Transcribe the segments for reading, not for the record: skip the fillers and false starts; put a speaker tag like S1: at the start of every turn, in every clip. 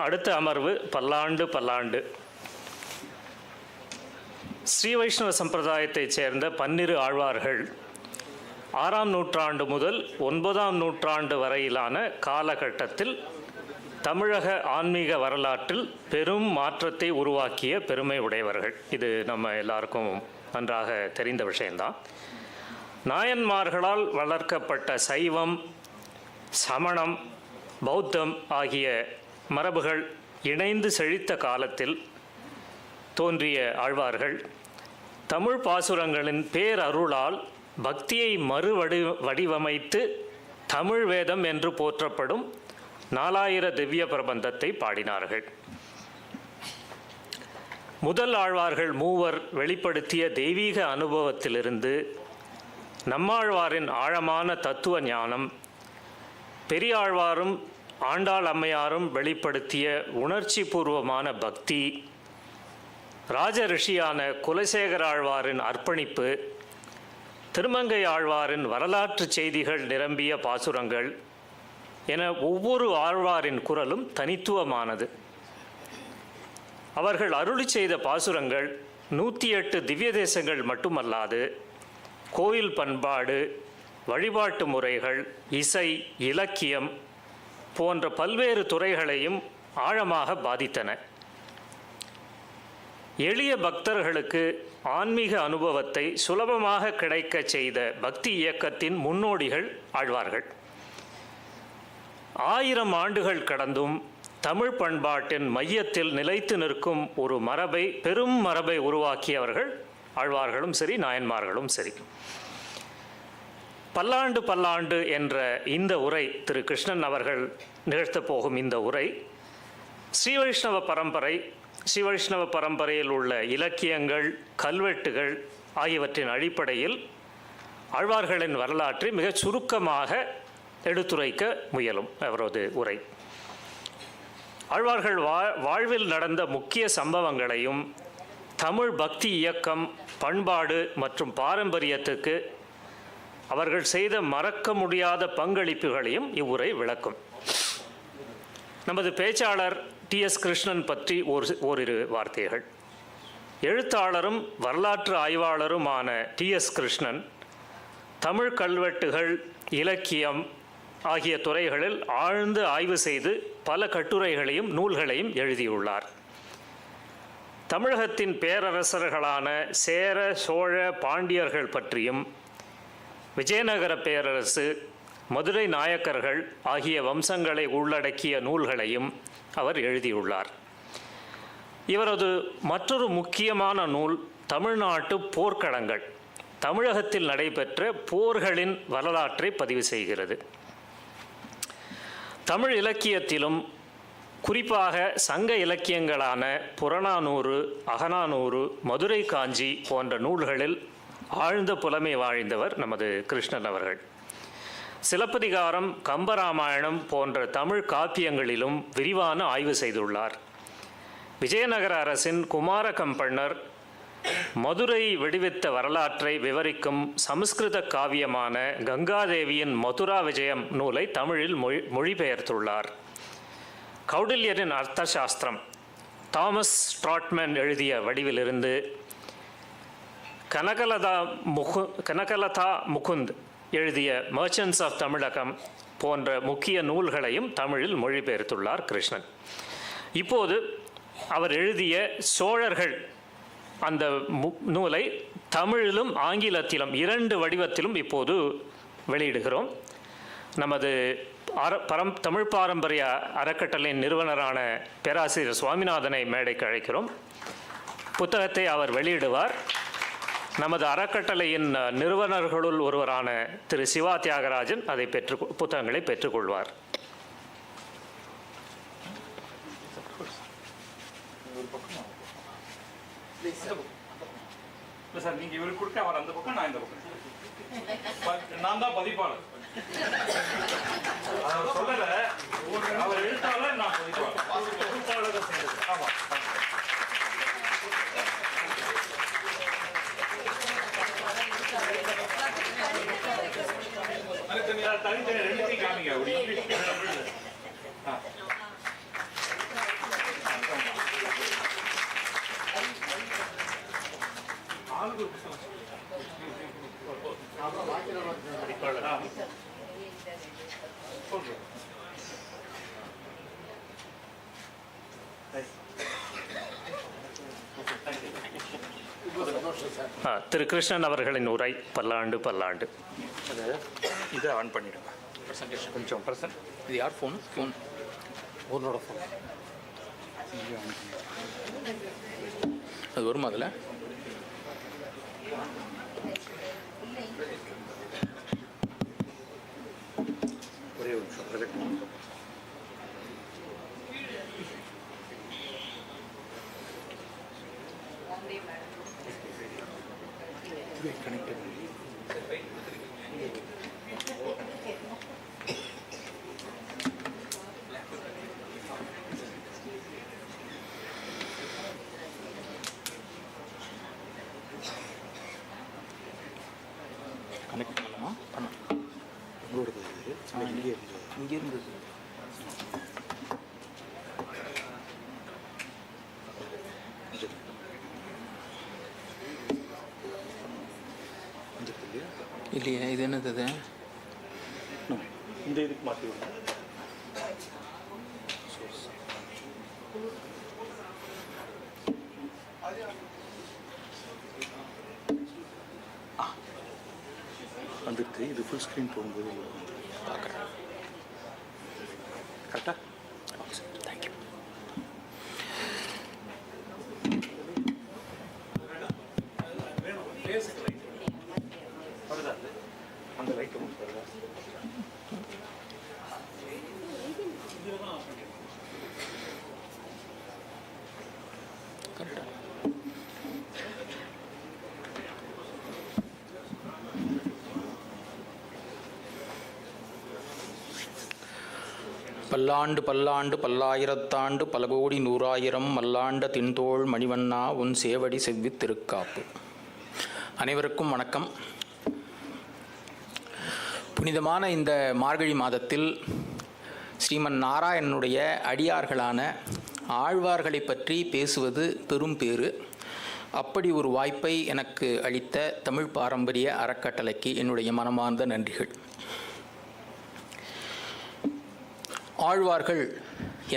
S1: அடுத்த அமர்வு பல்லாண்டு பல்லாண்டு. ஸ்ரீ வைஷ்ணவ சம்பிரதாயத்தைச் சேர்ந்த 12 ஆழ்வார்கள் 6ஆம் நூற்றாண்டு முதல் 9ஆம் நூற்றாண்டு வரையிலான காலகட்டத்தில் தமிழக ஆன்மீக வரலாற்றில் பெரும் மாற்றத்தை உருவாக்கிய பெருமை உடையவர்கள். இது நம்ம எல்லாருக்கும் நன்றாக தெரிந்த விஷயம்தான். நாயன்மார்களால் வளர்க்கப்பட்ட சைவம், சமணம், பௌத்தம் ஆகிய மரபுகள் இணைந்து செழித்த காலத்தில் தோன்றிய ஆழ்வார்கள் தமிழ் பாசுரங்களின் பேரருளால் பக்தியை வடிவமைத்து தமிழ் வேதம் என்று போற்றப்படும் 4000 திவ்ய பிரபந்தத்தை பாடினார்கள். முதல் ஆழ்வார்கள் மூவர் வெளிப்படுத்திய தெய்வீக அனுபவத்திலிருந்து நம்மாழ்வாரின் ஆழமான தத்துவ ஞானம், பெரியாழ்வாரும் ஆண்டாள் அம்மையாரும் வெளிப்படுத்திய உணர்ச்சி பூர்வமான பக்தி, ராஜ ரிஷியான குலசேகர ஆழ்வாரின் அர்ப்பணிப்பு, திருமங்கை ஆழ்வாரின் வரலாற்று செய்திகள் நிரம்பிய பாசுரங்கள் என ஒவ்வொரு ஆழ்வாரின் குரலும் தனித்துவமானது. அவர்கள் அருளி செய்த பாசுரங்கள் 108 திவ்ய தேசங்கள் மட்டுமல்லாது கோயில் பண்பாடு, வழிபாட்டு முறைகள், இசை, இலக்கியம் போன்ற பல்வேறு துறைகளையும் ஆழமாக பாதித்தன. எளிய பக்தர்களுக்கு ஆன்மீக அனுபவத்தை சுலபமாக கிடைக்க செய்த பக்தி இயக்கத்தின் முன்னோடிகள் ஆழ்வார்கள். 1000 ஆண்டுகள் கடந்தும் தமிழ் பண்பாட்டின் மையத்தில் நிலைத்து நிற்கும் ஒரு பெரும் மரபை உருவாக்கியவர்கள் ஆழ்வார்களும் சரி, நாயன்மார்களும் சரி. பல்லாண்டு பல்லாண்டு என்ற இந்த உரை, திரு கிருஷ்ணன் அவர்கள் நிகழ்த்தப் போகும் இந்த உரை ஸ்ரீ வைஷ்ணவ பரம்பரையில் உள்ள இலக்கியங்கள், கல்வெட்டுகள் ஆகியவற்றின் அடிப்படையில் ஆழ்வார்களின் வரலாற்றை மிகச் சுருக்கமாக எடுத்துரைக்க முயலும் அவரது உரை. ஆழ்வார்கள் வாழ்வில் நடந்த முக்கிய சம்பவங்களையும் தமிழ் பக்தி இயக்கம், பண்பாடு மற்றும் பாரம்பரியத்துக்கு அவர்கள் செய்த மறக்க முடியாத பங்களிப்புகளையும் இவ்வுரை விளக்கும். நமது பேச்சாளர் டி.எஸ். கிருஷ்ணன் பற்றி ஓரிரு வார்த்தைகள். எழுத்தாளரும் வரலாற்று ஆய்வாளருமான டி.எஸ். கிருஷ்ணன் தமிழ் கல்வெட்டுகள், இலக்கியம் ஆகிய துறைகளில் ஆழ்ந்து ஆய்வு செய்து பல கட்டுரைகளையும் நூல்களையும் எழுதியுள்ளார். தமிழகத்தின் பேரரசர்களான சேர, சோழ, பாண்டியர்கள் பற்றியும் விஜயநகர பேரரசு, மதுரை நாயக்கர்கள் ஆகிய வம்சங்களை உள்ளடக்கிய நூல்களையும் அவர் எழுதியுள்ளார். இவரது மற்றொரு முக்கியமான நூல் தமிழ்நாட்டு போர்க்களங்கள், தமிழகத்தில் நடைபெற்ற போர்களின் வரலாற்றை பதிவு செய்கிறது. தமிழ் இலக்கியத்திலும் குறிப்பாக சங்க இலக்கியங்களான புறநானூறு, அகநானூறு, மதுரை காஞ்சி போன்ற நூல்களில் ஆழ்ந்த புலமை வாய்ந்தவர் நமது கிருஷ்ணன் அவர்கள். சிலப்பதிகாரம், கம்பராமாயணம் போன்ற தமிழ் காப்பியங்களிலும் விரிவான ஆய்வு செய்துள்ளார். விஜயநகர அரசின் குமார கம்பண்ணர் மதுரை விடுவித்த வரலாற்றை விவரிக்கும் சமஸ்கிருத காவியமான கங்காதேவியின் மதுரா விஜயம் நூலை தமிழில் மொழிபெயர்த்துள்ளார். கௌடில்யரின் அர்த்த சாஸ்திரம் தாமஸ் ஸ்ட்ராட்மன் எழுதிய வடிவிலிருந்து கனகலதா முகுந்த் எழுதிய மர்ச்சன்ட்ஸ் ஆஃப் தமிழகம் போன்ற முக்கிய நூல்களையும் தமிழில் மொழிபெயர்த்துள்ளார் கிருஷ்ணன். இப்போது அவர் எழுதிய சோழர்கள் அந்த நூலை தமிழிலும் ஆங்கிலத்திலும் 2 வடிவத்திலும் இப்போது வெளியிடுகிறோம். நமது தமிழ் பாரம்பரிய அறக்கட்டளையின் நிறுவனரான பேராசிரியர் சுவாமிநாதனை மேடைக்கு அழைக்கிறோம். புத்தகத்தை அவர் வெளியிடுவார். நமது அறக்கட்டளையின் நிறுவனர்களுள் ஒருவரான திரு சிவா தியாகராஜன் அதை புத்தகங்களை பெற்றுக்கொள்வார்.
S2: சார், நீங்க இவருக்கு கொடுக்க அவர் அந்த பக்கம், நான் இந்த பக்கம். நான் தான் பதிப்பாளர். சொல்லல, அவர் எழுத்தாளர், நான் பதிப்பாளர். ஆமா, தனித்தனி 2 காமிங்க.
S1: திரு கிருஷ்ணன் அவர்களின் உரை. பல்லாண்டு பல்லாண்டு.
S2: இதை ஆன் பண்ணிடுங்க. கொஞ்சம் பிரசன்ட்.
S3: இது யார் ஃபோன்? ஃபோனோட ஃபோன் அது வருமா அதில்?
S2: ஒரே ஒரு நிமிஷம் ப்ரொஜெக்ட். கனெக்டட்.
S3: கனெக்ட் பண்ணலாமா? பண்ணலாம்.
S2: உங்களோட இங்கே
S3: இங்கே இருந்தது. இல்லையா? இது என்னது? அது
S2: இந்த இதுக்கு மாற்றி விடுங்க. வந்துருக்கு. இது ஃபுல் ஸ்க்ரீன் போகும்போது பார்க்குறேன். கரெக்டாக?
S3: தேங்க்யூ.
S2: அந்த லைட் வருதா?
S3: கரெக்டாக. பல்லாண்டு பல்லாண்டு பல்லாயிரத்தாண்டு பல கோடி நூறாயிரம் மல்லாண்ட தின்தோள் மணிவண்ணா உன் சேவடி செவ்வி திருக்காப்பு. அனைவருக்கும் வணக்கம். புனிதமான இந்த மார்கழி மாதத்தில் ஸ்ரீமன் நாராயணனுடைய அடியார்களான ஆழ்வார்களை பற்றி பேசுவது பெரும் பேறு. அப்படி ஒரு வாய்ப்பை எனக்கு அளித்த தமிழ் பாரம்பரிய அறக்கட்டளைக்கு என்னுடைய மனமார்ந்த நன்றிகள். ஆழ்வார்கள்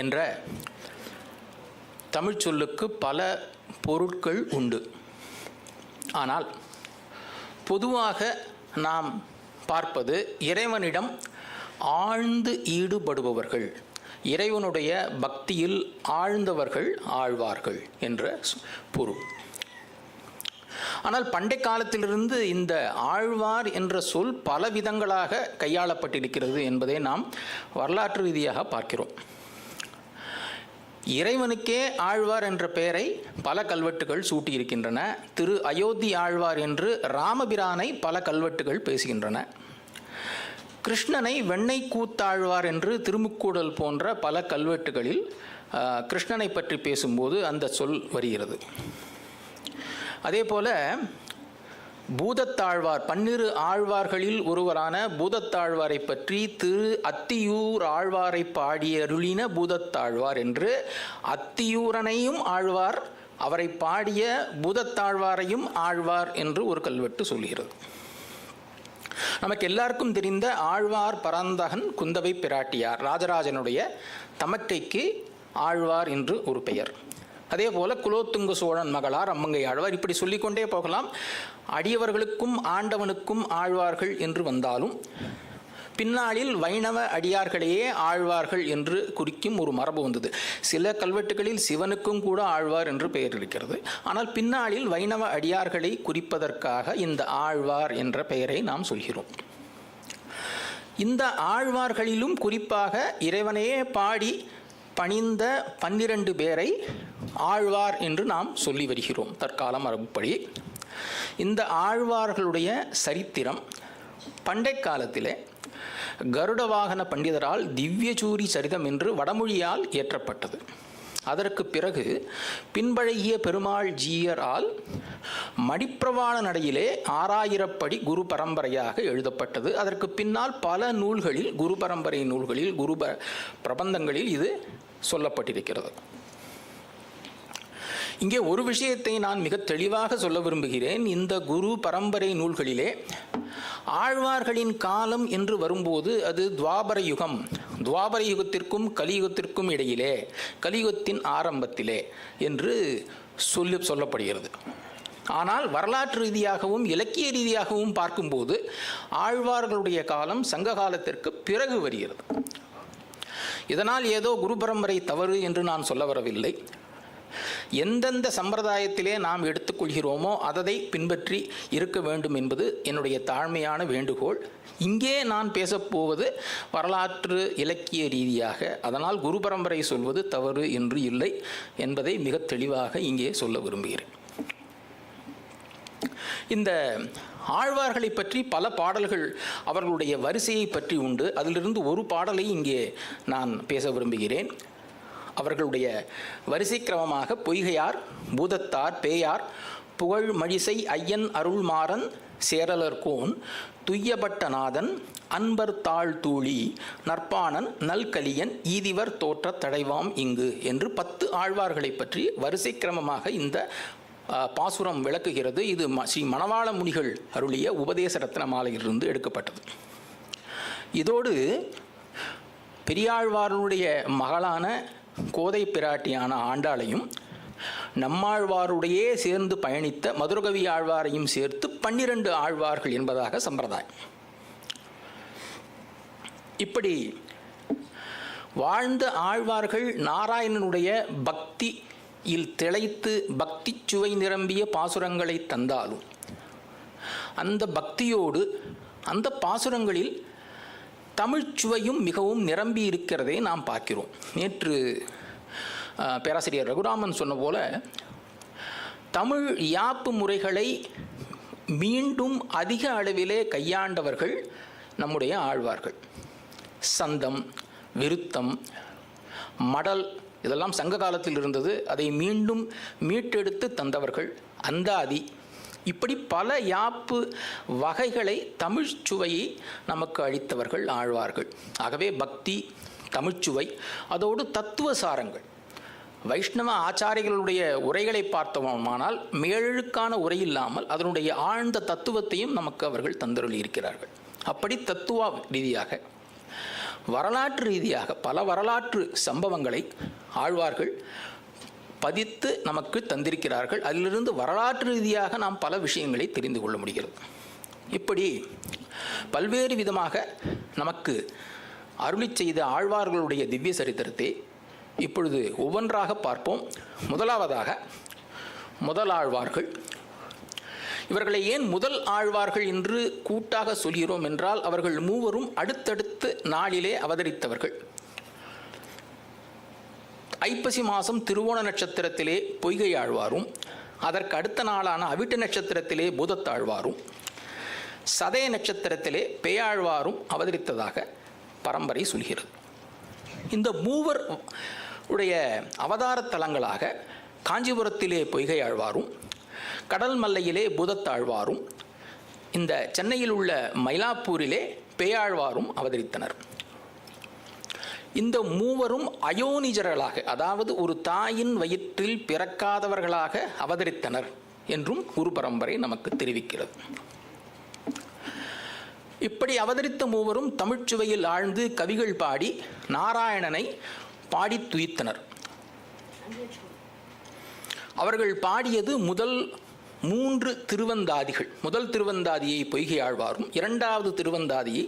S3: என்ற தமிழ் சொல்லுக்கு பல பொருட்கள் உண்டு. ஆனால் பொதுவாக நாம் பார்ப்பது இறைவனிடம் ஆழ்ந்து ஈடுபடுபவர்கள், இறைவனுடைய பக்தியில் ஆழ்ந்தவர்கள் ஆழ்வார்கள் என்ற பொருள். ஆனால் பண்டை காலத்திலிருந்து இந்த ஆழ்வார் என்ற சொல் பல விதங்களாக கையாளப்பட்டிருக்கிறது என்பதை நாம் வரலாற்று ரீதியாக பார்க்கிறோம். இறைவனுக்கே ஆழ்வார் என்ற பெயரை பல கல்வெட்டுகள் சூட்டியிருக்கின்றன. திரு அயோத்தி ஆழ்வார் என்று ராமபிரானை பல கல்வெட்டுகள் பேசுகின்றன. கிருஷ்ணனை வெண்ணெய் கூத்தாழ்வார் என்று திருமுக்கூடல் போன்ற பல கல்வெட்டுகளில் கிருஷ்ணனை பற்றி பேசும்போது அந்த சொல் வருகிறது. அதே போல பூதத்தாழ்வார், 12 ஆழ்வார்களில் ஒருவரான பூதத்தாழ்வாரை பற்றி திரு அத்தியூர் ஆழ்வாரை பாடியருளின பூதத்தாழ்வார் என்று அத்தியூரனையும் ஆழ்வார், அவரை பாடிய பூதத்தாழ்வாரையும் ஆழ்வார் என்று ஒரு கல்வெட்டு சொல்கிறது. நமக்கு எல்லாருக்கும் தெரிந்த ஆழ்வார் பரந்தகன் குந்தவை பிராட்டியார், ராஜராஜனுடைய தமக்கைக்கு ஆழ்வார் என்று ஒரு பெயர். அதே போல குலோத்துங்க சோழன் மகளார் அம்மங்கை ஆழ்வார். இப்படி சொல்லிக்கொண்டே போகலாம். அடியவர்களுக்கும் ஆண்டவனுக்கும் ஆழ்வார்கள் என்று வந்தாலும் பின்னாளில் வைணவ அடியார்களையே ஆழ்வார்கள் என்று குறிக்கும் ஒரு மரபு வந்தது. சில கல்வெட்டுகளில் சிவனுக்கும் கூட ஆழ்வார் என்று பெயர் இருக்கிறது. ஆனால் பின்னாளில் வைணவ அடியார்களை குறிப்பதற்காக இந்த ஆழ்வார் என்ற பெயரை நாம் சொல்கிறோம். இந்த ஆழ்வார்களிலும் குறிப்பாக இறைவனையே பாடி பணிந்த 12 பேரை ஆழ்வார் என்று நாம் சொல்லி வருகிறோம் தற்கால மரபுப்படி. இந்த ஆழ்வார்களுடைய சரித்திரம் பண்டை காலத்திலே கருட வாகன பண்டிதரால் திவ்யசூரி சரிதம் என்று வடமொழியால் இயற்றப்பட்டது. அதற்கு பிறகு பின்பழகிய பெருமாள் ஜீயரால் மடிப்பிரவாள நடையிலே 6000 படி குரு பரம்பரையாக எழுதப்பட்டது. அதற்கு பின்னால் பல நூல்களில், குரு பரம்பரை நூல்களில், குரு பிரபந்தங்களில் இது சொல்லப்பட்டிருக்கிறது. இங்கே ஒரு விஷயத்தை நான் மிக தெளிவாக சொல்ல விரும்புகிறேன். இந்த குரு பரம்பரை நூல்களிலே ஆழ்வார்களின் காலம் என்று வரும்போது அது துவாபர யுகம், துவாபர யுகத்திற்கும் கலியுகத்திற்கும் இடையிலே, கலியுகத்தின் ஆரம்பத்திலே என்று சொல்லப்படுகிறது. ஆனால் வரலாற்று ரீதியாகவும் இலக்கிய ரீதியாகவும் பார்க்கும்போது ஆழ்வார்களுடைய காலம் சங்க காலத்திற்கு பிறகு வருகிறது. இதனால் ஏதோ குரு பரம்பரை தவறு என்று நான் சொல்ல வரவில்லை. எந்தெந்த சம்பிரதாயத்திலே நாம் எடுத்துக்கொள்கிறோமோ அதை பின்பற்றி இருக்க வேண்டும் என்பது என்னுடைய தாழ்மையான வேண்டுகோள். இங்கே நான் பேசப்போவது வரலாற்று இலக்கிய ரீதியாக. அதனால் குரு பரம்பரை சொல்வது தவறு என்று இல்லை என்பதை மிக தெளிவாக இங்கே சொல்ல விரும்புகிறேன். இந்த ஆழ்வார்களை பற்றி பல பாடல்கள் அவர்களுடைய வரிசையை பற்றி உண்டு. அதிலிருந்து ஒரு பாடலை இங்கே நான் பேச விரும்புகிறேன். அவர்களுடைய வரிசை கிரமமாக பொய்கையார், பூதத்தார், பேயார், புகழ் மழிசை ஐயன் அருள்மாறன், சேரலர்கோன், துய்யபட்டநாதன், அன்பர் தாழ் தூளி, நற்பாணன், நல்கலியன், ஈதிவர் தோற்ற தடைவாம் இங்கு என்று 10 ஆழ்வார்களை பற்றி வரிசை கிரமமாக இந்த பாசுரம் விளக்குகிறது. இது ஸ்ரீ மணவாள முனிகள் அருளிய உபதேச ரத்ன மாலையிலிருந்து எடுக்கப்பட்டது. இதோடு பெரியாழ்வாருடைய மகளான கோதை பிராட்டியான ஆண்டாளையும் நம்மாழ்வாருடையே சேர்ந்து பயணித்த மதுரகவி ஆழ்வாரையும் சேர்த்து 12 ஆழ்வார்கள் என்பதாக சம்பிரதாயம். இப்படி வாழ்ந்த ஆழ்வார்கள் நாராயணனுடைய பக்தியில் திளைத்து பக்தி சுவை நிரம்பிய பாசுரங்களை தந்தாலும் அந்த பக்தியோடு அந்த பாசுரங்களில் தமிழ்ச்சுவையும் மிகவும் நிரம்பி இருக்கிறதை நாம் பார்க்கிறோம். நேற்று பேராசிரியர் ரகுராமன் சொன்ன போல தமிழ் யாப்பு முறைகளை மீண்டும் அதிக அளவிலே கையாண்டவர்கள் நம்முடைய ஆழ்வார்கள். சந்தம், விருத்தம், மடல் இதெல்லாம் சங்க காலத்தில் இருந்தது. அதை மீண்டும் மீட்டெடுத்து தந்தவர்கள் அந்தாதி. இப்படி பல யாப்பு வகைகளை தமிழ்ச்சுவையை நமக்கு அளித்தவர்கள் ஆழ்வார்கள். ஆகவே பக்தி, தமிழ்ச்சுவை, அதோடு தத்துவ சாரங்கள். வைஷ்ணவ ஆச்சாரியர்களுடைய உரைகளை பார்த்தோமானால் மேலெழுக்கான உரை இல்லாமல் அதனுடைய ஆழ்ந்த தத்துவத்தையும் நமக்கு அவர்கள் தந்தருளி இருக்கிறார்கள். அப்படி தத்துவ ரீதியாக வரலாற்று ரீதியாக பல வரலாற்று சம்பவங்களை ஆழ்வார்கள் பதித்து நமக்கு தந்திருக்கிறார்கள். அதிலிருந்து வரலாற்று ரீதியாக நாம் பல விஷயங்களை தெரிந்து கொள்ள முடிகிறது. இப்படி பல்வேறு விதமாக நமக்கு அருளி செய்த ஆழ்வார்களுடைய திவ்ய சரித்திரத்தை இப்பொழுது ஒவ்வொன்றாக பார்ப்போம். முதலாவதாக முதலாழ்வார்கள். இவர்களை ஏன் முதல் ஆழ்வார்கள் என்று கூட்டாக சொல்கிறோம் என்றால் அவர்கள் மூவரும் அடுத்தடுத்து நாளிலே அவதரித்தவர்கள். ஐப்பசி மாதம் திருவோண நட்சத்திரத்திலே பொய்கை ஆழ்வாரும், அதற்கு அடுத்த நாளான அவிட்ட நட்சத்திரத்திலே பூதத்தாழ்வாரும், சதய நட்சத்திரத்திலே பேயாழ்வாரும் அவதரித்ததாக பரம்பரை சொல்கிறது. இந்த மூவர் உடைய அவதார தலங்களாக காஞ்சிபுரத்திலே பொய்கை ஆழ்வாரும், கடல் மல்லையிலே பூதத்தாழ்வாரும், இந்த சென்னையில் உள்ள மயிலாப்பூரிலே பேயாழ்வாரும் அவதரித்தனர். இந்த மூவரும் அயோனிஜர்களாக, அதாவது ஒரு தாயின் வயிற்றில் பிறக்காதவர்களாக அவதரித்தனர் என்றும் குரு பரம்பரை நமக்கு தெரிவிக்கிறது. இப்படி அவதரித்த மூவரும் தமிழ்ச்சுவையில் ஆழ்ந்து கவிகள் பாடி நாராயணனை பாடி துயித்தனர். அவர்கள் பாடியது முதல் 3 திருவந்தாதிகள். முதல் திருவந்தாதியை பொய்கை ஆழ்வாரும், 2வது திருவந்தாதியை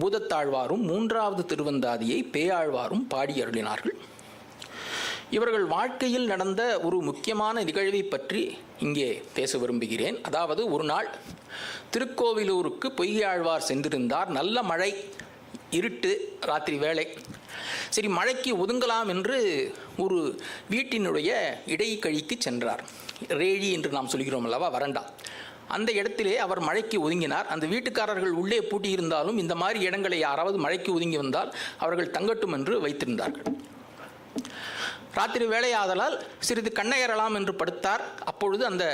S3: பூதத்தாழ்வாரும், 3வது திருவந்தாதியை பேயாழ்வாரும் பாடி அருளினார்கள். இவர்கள் வாழ்க்கையில் நடந்த ஒரு முக்கியமான நிகழ்வை பற்றி இங்கே பேச விரும்புகிறேன். அதாவது ஒரு நாள் திருக்கோவிலூருக்கு பொய்கை ஆழ்வார் சென்றிருந்தார். நல்ல மழை, இருட்டு, ராத்திரி வேளை. சரி, மழைக்கு ஒதுங்கலாம் என்று ஒரு வீட்டினுடைய இடைக்கழிக்கு சென்றார். ரேழி என்று நாம் சொல்கிறோம் அல்லவா, வரண்டா. அந்த இடத்திலே அவர் மழைக்கு ஒதுங்கினார். அந்த வீட்டுக்காரர்கள் உள்ளே பூட்டியிருந்தாலும் இந்த மாதிரி இடங்களை யாராவது மழைக்கு ஒதுங்கி வந்தால் அவர்கள் தங்கட்டும் என்று வைத்திருந்தார்கள். ராத்திரி வேளையாதலால் சிறிது கண்ணயரலாம் என்று படுத்தார். அப்பொழுது அந்த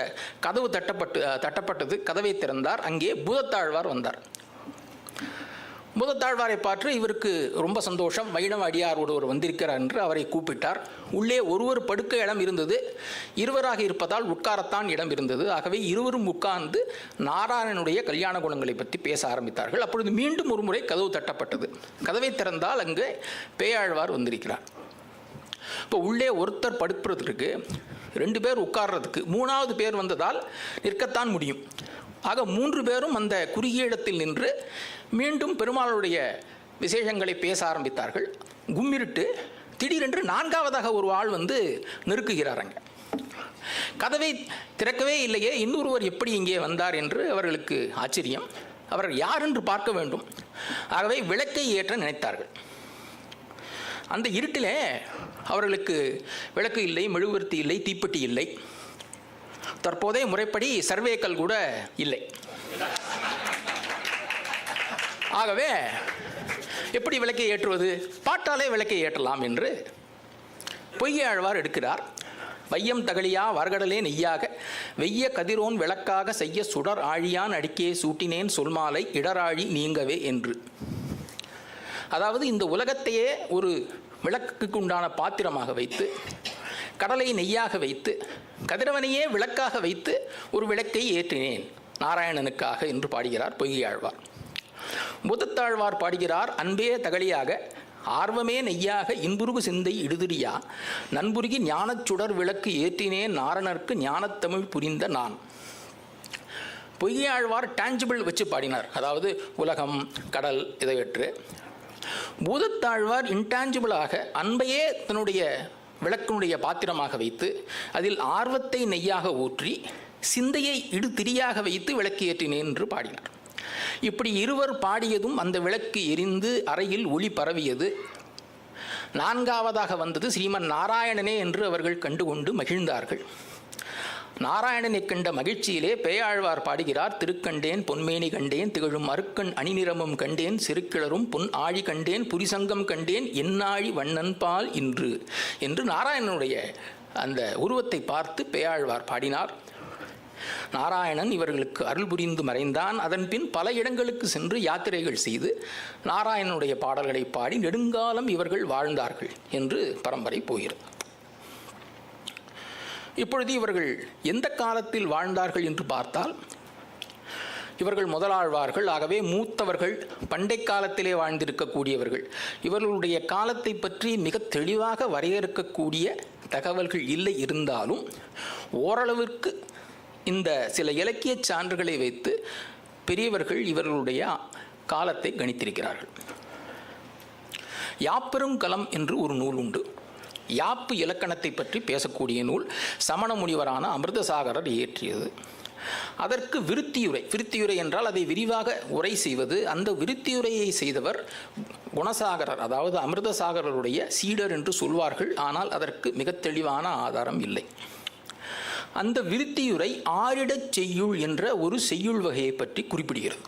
S3: கதவு தட்டப்பட்டது. கதவை திறந்தார். அங்கே பூதத்தாழ்வார் வந்தார். பூதத்தாழ்வாரை பார்த்து இவருக்கு ரொம்ப சந்தோஷம். வைணவ அடியார் ஒருவர் வந்திருக்கிறார் என்று அவரை கூப்பிட்டார். உள்ளே ஒருவர் படுக்க இடம் இருந்தது. இருவராக இருப்பதால் உட்காரத்தான் இடம் இருந்தது. ஆகவே இருவரும் உட்கார்ந்து நாராயணனுடைய கல்யாண குணங்களை பற்றி பேச ஆரம்பித்தார்கள். அப்பொழுது மீண்டும் ஒரு முறை கதவு தட்டப்பட்டது. கதவை திறந்தால் அங்கே பேயாழ்வார் வந்திருக்கிறார். இப்போ உள்ளே ஒருத்தர் படுப்பதற்கு 2 பேர் உட்கார்றதுக்கு 3வது பேர் வந்ததால் நிற்கத்தான் முடியும். ஆக 3 பேரும் அந்த குறுகிய இடத்தில் நின்று மீண்டும் பெருமாளுடைய விசேஷங்களை பேச ஆரம்பித்தார்கள். கும்மிருட்டு. திடீரென்று 4வதாக ஒரு ஆள் வந்து நெருக்குகிறாரங்க. கதவை திறக்கவே இல்லையே, இன்னொருவர் எப்படி இங்கே வந்தார் என்று அவர்களுக்கு ஆச்சரியம். அவர் யார் என்று பார்க்க வேண்டும். ஆகவே விளக்கை ஏற்ற நினைத்தார்கள். அந்த இருட்டிலே அவர்களுக்கு விளக்கு இல்லை, மெழுகுவர்த்தி இல்லை, தீப்பெட்டி இல்லை, தற்போதைய முறைப்படி சர்வேக்கள் கூட இல்லை. ஆகவே எப்படி விளக்கை ஏற்றுவது? பாட்டாலே விளக்கை ஏற்றலாம் என்று பொய்கை ஆழ்வார் எடுக்கிறார். வையம் தகழியா வர்கடலே நெய்யாக வெய்ய கதிரோன் விளக்காக செய்ய சுடர் ஆழியான் அடிக்கே சூட்டினேன் சொல்மாலை இடராழி நீங்கவே என்று. அதாவது இந்த உலகத்தையே ஒரு விளக்குக்கு உண்டான பாத்திரமாக வைத்து, கடலை நெய்யாக வைத்து, கதிரவனையே விளக்காக வைத்து ஒரு விளக்கை ஏற்றினேன் நாராயணனுக்காக என்று பாடுகிறார் பொய்கை ஆழ்வார். பூதத்தாழ்வார் பாடுகிறார், அன்பே தகழியாக ஆர்வமே நெய்யாக இன்புருகு சிந்தை இடுதிரியா நண்புருகி ஞானச் சுடர் விளக்கு ஏற்றினேன் நாரணர்க்கு ஞானத்தமிழ் புரிந்த நான். பொய்கை ஆழ்வார் டான்ஜிபிள் வச்சு பாடினார், அதாவது உலகம், கடல் இதை ஏற்று. பூதத்தாழ்வார் இன்டான்ஜிபிளாக அன்பையே தன்னுடைய விளக்கினுடைய பாத்திரமாக வைத்து அதில் ஆர்வத்தை நெய்யாக ஊற்றி சிந்தையை இடுதிரியாக வைத்து விளக்கு ஏற்றினேன் என்று பாடினார். இப்படி இருவர் பாடியதும் அந்த விளக்கு எரிந்து அறையில் ஒளி பரவியது. 4வதாக வந்தது ஸ்ரீமன் நாராயணனே என்று அவர்கள் கண்டுகொண்டு மகிழ்ந்தார்கள். நாராயணனை கண்ட மகிழ்ச்சியிலே பேயாழ்வார் பாடுகிறார், திருக்கண்டேன் பொன்மேனி கண்டேன் திகழும் அருக்கண் அணிநிறமும் கண்டேன் சிறுக்கிளரும் பொன் ஆழி கண்டேன் புரிசங்கம் கண்டேன் என்னாழி வண்ணன் பால் இன்று என்று நாராயணனுடைய அந்த உருவத்தை பார்த்து பேயாழ்வார் பாடினார். நாராயணன் இவர்களுக்கு அருள் புரிந்து மறைந்தான். அதன் பின் பல இடங்களுக்கு சென்று யாத்திரைகள் செய்து நாராயணனுடைய பாடல்களை பாடி நெடுங்காலம் இவர்கள் வாழ்ந்தார்கள் என்று பரம்பரை போகிறது. இப்பொழுது இவர்கள் எந்த காலத்தில் வாழ்ந்தார்கள் என்று பார்த்தால், இவர்கள் முதலாழ்வார்கள். ஆகவே மூத்தவர்கள், பண்டை காலத்திலே வாழ்ந்திருக்கக்கூடியவர்கள். இவர்களுடைய காலத்தை பற்றி மிக தெளிவாக வரையறுக்கக்கூடிய தகவல்கள் இல்லை. இருந்தாலும் ஓரளவிற்கு இந்த சில இலக்கிய சான்றுகளை வைத்து பெரியவர்கள் இவர்களுடைய காலத்தை கணித்திருக்கிறார்கள். யாப்பெருங்கலம் என்று ஒரு நூல் உண்டு. யாப்பு இலக்கணத்தை பற்றி பேசக்கூடிய நூல் சமண முனிவரான அமிர்தசாகரர் இயற்றியது. அதற்கு விருத்தியுரை என்றால் அதை விரிவாக உரை செய்வது. அந்த விருத்தியுரையை செய்தவர் குணசாகரர், அதாவது அமிர்தசாகரருடைய சீடர் என்று சொல்வார்கள். ஆனால் அதற்கு மிக தெளிவான ஆதாரம் இல்லை. அந்த விருத்தியுரை ஆரிடச் செய்யுள் என்ற ஒரு செய்யுள் வகையை பற்றி குறிப்பிடுகிறது.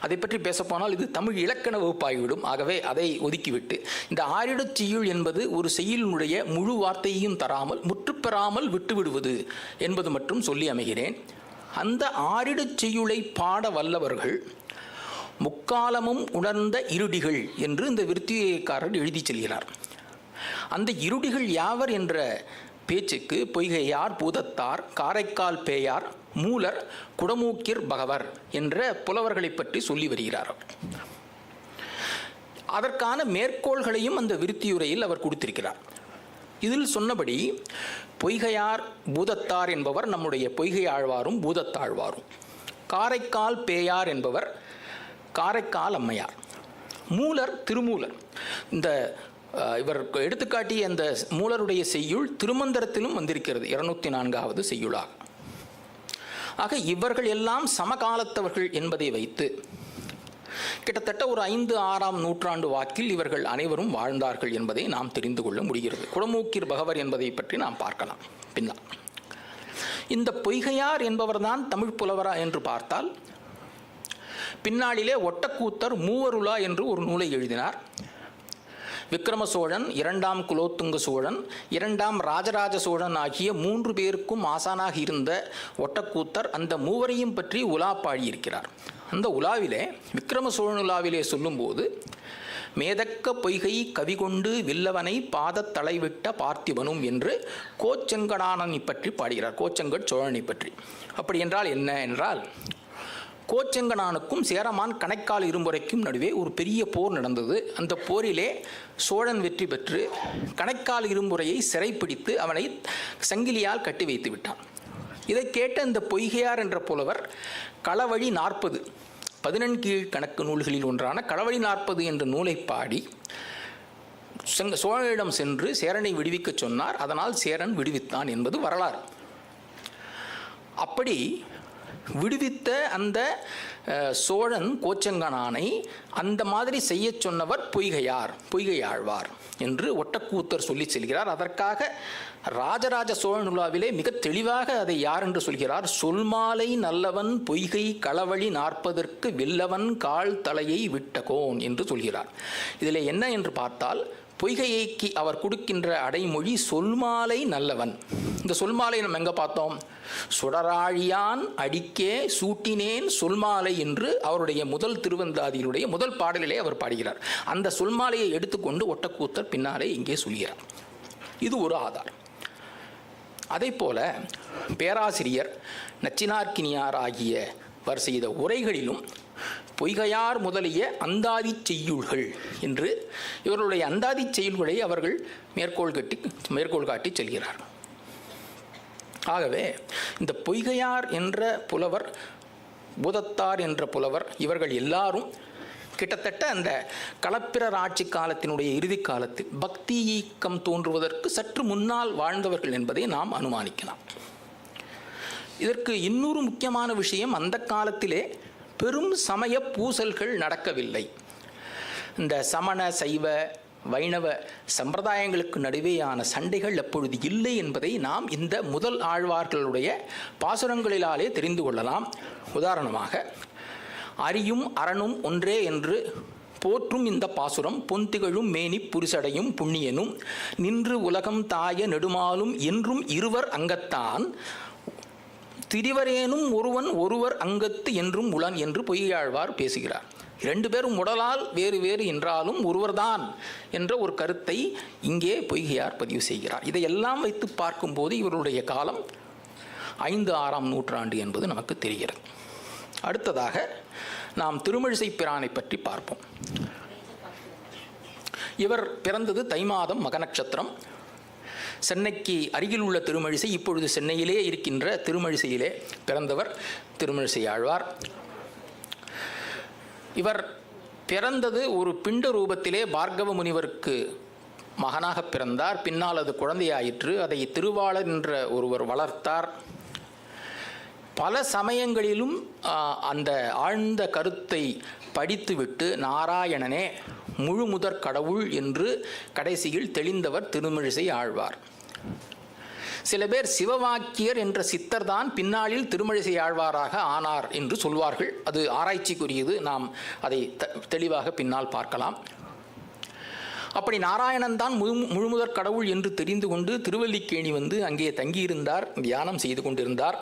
S3: அதை பற்றி பேசப்போனால் இது தமிழ் இலக்கண வகுப்பாகிவிடும். ஆகவே அதை ஒதுக்கிவிட்டு இந்த ஆரிடச் செய்யுள் என்பது ஒரு செய்யுளுடைய முழு வார்த்தையையும் தராமல் முற்றுப்பெறாமல் விட்டுவிடுவது என்பது மட்டும் சொல்லி அமைகிறேன். அந்த ஆரிடச் செய்யுளை பாட வல்லவர்கள் முக்காலமும் உணர்ந்த இருடிகள் என்று இந்த விருத்தியக்காரர் எழுதி செல்கிறார். அந்த இருடிகள் யாவர் என்ற பேச்சுக்கு பொய்கையார், பூதத்தார், காரைக்கால் பேயார், மூலர், குடமூக்கிற் பகவர் என்ற புலவர்களை பற்றி சொல்லி வருகிறார். அதற்கான மேற்கோள்களையும் அந்த விருத்தியுரையில் அவர் கொடுத்திருக்கிறார். இதில் சொன்னபடி பொய்கையார், பூதத்தார் என்பவர் நம்முடைய பொய்கை ஆழ்வாரும் பூதத்தாழ்வாரும். காரைக்கால் பேயார் என்பவர் காரைக்கால் அம்மையார். மூலர் திருமூலர். இந்த இவர் எடுத்துக்காட்டிய அந்த மூலருடைய செய்யுள் திருமந்திரத்திலும் வந்திருக்கிறது, 204வது செய்யுளாக. ஆக இவர்கள் எல்லாம் சமகாலத்தவர்கள் என்பதை வைத்து கிட்டத்தட்ட ஒரு 5-6ஆம் நூற்றாண்டு வாக்கில் இவர்கள் அனைவரும் வாழ்ந்தார்கள் என்பதை நாம் தெரிந்து கொள்ள முடிகிறது. குடமூக்கிற் பகவர் என்பதை பற்றி நாம் பார்க்கலாம் பின்னால். இந்த பொய்கையார் என்பவர்தான் தமிழ் புலவரா என்று பார்த்தால், பின்னாளிலே ஒட்டக்கூத்தர் மூவருலா என்று ஒரு நூலை எழுதினார். விக்ரம சோழன், 2ஆம் குலோத்துங்க சோழன், 2ஆம் ராஜராஜ சோழன் ஆகிய 3 பேருக்கும் ஆசானாக இருந்த ஒட்டக்கூத்தர் அந்த மூவரையும் பற்றி உலா பாடியிருக்கிறார். அந்த உலாவிலே, விக்ரம சோழன் உலாவிலே சொல்லும்போது, மேதக்க பொய்கை கவி கொண்டு வில்லவனை பாதத் தலைவிட்ட பார்த்திபனும் என்று கோச்செங்கடானனை பற்றி பாடுகிறார். கோச்செங்கட் சோழனை பற்றி. அப்படி என்றால் என்ன என்றால், கோச்செங்கனானுக்கும் சேரமான் கணைக்கால் இரும்புரைக்கும் நடுவே ஒரு பெரிய போர் நடந்தது. அந்த போரிலே சோழன் வெற்றி பெற்று கணைக்கால் இரும்புரையை சிறைப்பிடித்து அவனை சங்கிலியால் கட்டி வைத்து விட்டான். இதை கேட்ட இந்த பொய்கையார் என்ற புலவர் களவழி 40 பதினெண்கீழ் கணக்கு நூல்களில் ஒன்றான களவழி 40 என்ற நூலை பாடி சோழனிடம் சென்று சேரனை விடுவிக்க சொன்னார். அதனால் சேரன் விடுவித்தான் என்பது வரலாறு. அப்படி விடுவித்த அந்த சோழன் கோச்செங்கனானை அந்த மாதிரி செய்ய சொன்னவர் பொய்கையாழ்வார் என்று ஒட்டக்கூத்தர் சொல்லி செல்கிறார். அதற்காக ராஜராஜ சோழன் உலாவிலே மிக தெளிவாக அதை யார் என்று சொல்கிறார். சொல்மாலை நல்லவன் பொய்கை களவழி 40 வெல்லவன் கால் தலையை விட்டகோன் என்று சொல்கிறார். இதில் என்ன என்று பார்த்தால், பொய்கையைக்கு அவர் கொடுக்கின்ற அடைமொழி சொல்மாலை நல்லவன். இந்த சொல்மாலை நம்ம எங்கே பார்த்தோம்? சுடராழியான் அடிக்கே சூட்டினேன் சொல்மாலை என்று அவருடைய முதல் திருவந்தாதியினுடைய முதல் பாடலிலே அவர் பாடுகிறார். அந்த சொல்மாலையை எடுத்துக்கொண்டு ஒட்டக்கூத்தர் பின்னாலே இங்கே சொல்கிறார். இது ஒரு ஆதாரம். அதே போல பேராசிரியர் நச்சினார்க்கினியார் ஆகியவர் செய்த உரைகளிலும் பொய்கையார் முதலிய அந்தாதி செய்யுள்கள் என்று இவர்களுடைய அந்தாதி செய்யுள்களை அவர்கள் மேற்கோள் காட்டி செல்கிறார். ஆகவே இந்த பொய்கையார் என்ற புலவர், பூதத்தார் என்ற புலவர், இவர்கள் எல்லாரும் கிட்டத்தட்ட அந்த களப்பிரர் ஆட்சி காலத்தினுடைய இறுதி காலத்தில் பக்தி இயக்கம் தோன்றுவதற்கு சற்று முன்னால் வாழ்ந்தவர்கள் என்பதை நாம் அனுமானிக்கலாம். இதற்கு இன்னொரு முக்கியமான விஷயம், அந்த காலத்திலே பெரும் சமய பூசல்கள் நடக்கவில்லை. இந்த சமண சைவ வைணவ சம்பிரதாயங்களுக்கு நடுவேயான சண்டைகள் அப்பொழுது இல்லை என்பதை நாம் இந்த முதல் ஆழ்வார்களுடைய பாசுரங்களிலாலே தெரிந்து கொள்ளலாம். உதாரணமாக, அரியும் அரணும் ஒன்றே என்று போற்றும் இந்த பாசுரம் பொந்திகழும் மேனி புரிசடையும் புண்ணியனும் நின்று உலகம் தாய நெடுமாலும் என்றும் இருவர் அங்கத்தான் திரிவரேனும் ஒருவர் அங்கத்து என்றும் உளன் என்று பொய்யாழ்வார் பேசுகிறார். 2 பேரும் உடலால் வேறு வேறு என்றாலும் ஒருவர்தான் என்ற ஒரு கருத்தை இங்கே பொய்கையார் பதிவு செய்கிறார். இதையெல்லாம் வைத்து பார்க்கும்போது இவருடைய காலம் 5-6ஆம் நூற்றாண்டு என்பது நமக்கு தெரிகிறது. அடுத்ததாக நாம் திருமழிசை பிரானை பற்றி பார்ப்போம். இவர் பிறந்தது தை மாதம் மக நட்சத்திரம். சென்னைக்கு அருகில் உள்ள திருமழிசை, இப்பொழுது சென்னையிலே இருக்கின்ற திருமழிசையிலே பிறந்தவர் திருமழிசை ஆழ்வார். இவர் பிறந்தது ஒரு பிண்ட ரூபத்திலே பார்கவ முனிவருக்கு மகனாக பிறந்தார். பின்னால் அது குழந்தையாயிற்று. அதை திருவாளர் என்ற ஒருவர் வளர்த்தார். பல சமயங்களிலும் அந்த ஆழ்ந்த கருத்தை படித்துவிட்டு நாராயணனே முழுமுதற் கடவுள் என்று கடைசியில் தெளிந்தவர் திருமழிசை ஆழ்வார். சில பேர் சிவவாக்கியர் என்ற சித்தர் தான் பின்னாளில் திருமழிசை ஆழ்வாராக ஆனார் என்று சொல்வார்கள். அது ஆராய்ச்சிக்குரியது. நாம் அதை தெளிவாக பின்னால் பார்க்கலாம். அப்படி நாராயணன் தான் முழுமுதற் கடவுள் என்று தெரிந்து கொண்டு திருவல்லிக்கேணி வந்து அங்கே தங்கியிருந்தார், தியானம் செய்து கொண்டிருந்தார்.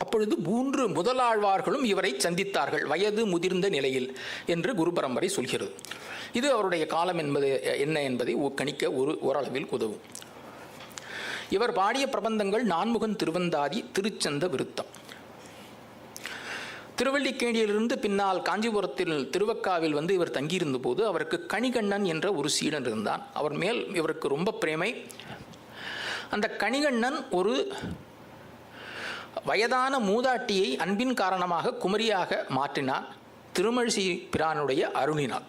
S3: அப்பொழுது 3 முதலாழ்வார்களும் இவரை சந்தித்தார்கள், வயது முதிர்ந்த நிலையில் என்று குரு பரம்பரை சொல்கிறது. இது அவருடைய காலம் என்ன என்பதை கணிக்க ஓரளவில் உதவும். இவர் பாடிய பிரபந்தங்கள் நான்முகன் திருவந்தாதி, திருச்சந்த விருத்தம். திருவல்லிக்கேணியிலிருந்து பின்னால் காஞ்சிபுரத்தில் திருவக்காவில் வந்து இவர் தங்கியிருந்த போது அவருக்கு கணிகண்ணன் என்ற ஒரு சீடன் இருந்தான். அவர் மேல் இவருக்கு ரொம்ப பிரேமை. அந்த கணிகண்ணன் ஒரு வயதான மூதாட்டியை அன்பின் காரணமாக குமரியாக மாற்றினான் திருமழிசை பிரானுடைய அருளினார்.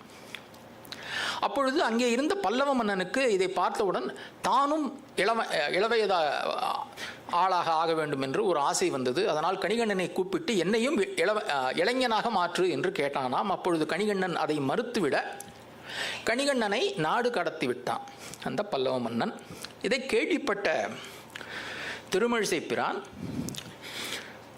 S3: அப்பொழுது அங்கே இருந்த பல்லவ மன்னனுக்கு இதை பார்த்தவுடன் தானும் இளவயத ஆளாக ஆக வேண்டும் என்று ஒரு ஆசை வந்தது. அதனால் கணிகண்ணனை கூப்பிட்டு என்னையும் இளைஞனாக மாற்று என்று கேட்டானாம். அப்பொழுது கணிகண்ணன் அதை மறுத்துவிட கணிகண்ணனை நாடு கடத்தி விட்டான் அந்த பல்லவ மன்னன். இதை கேள்விப்பட்ட திருமழிசை பிரான்,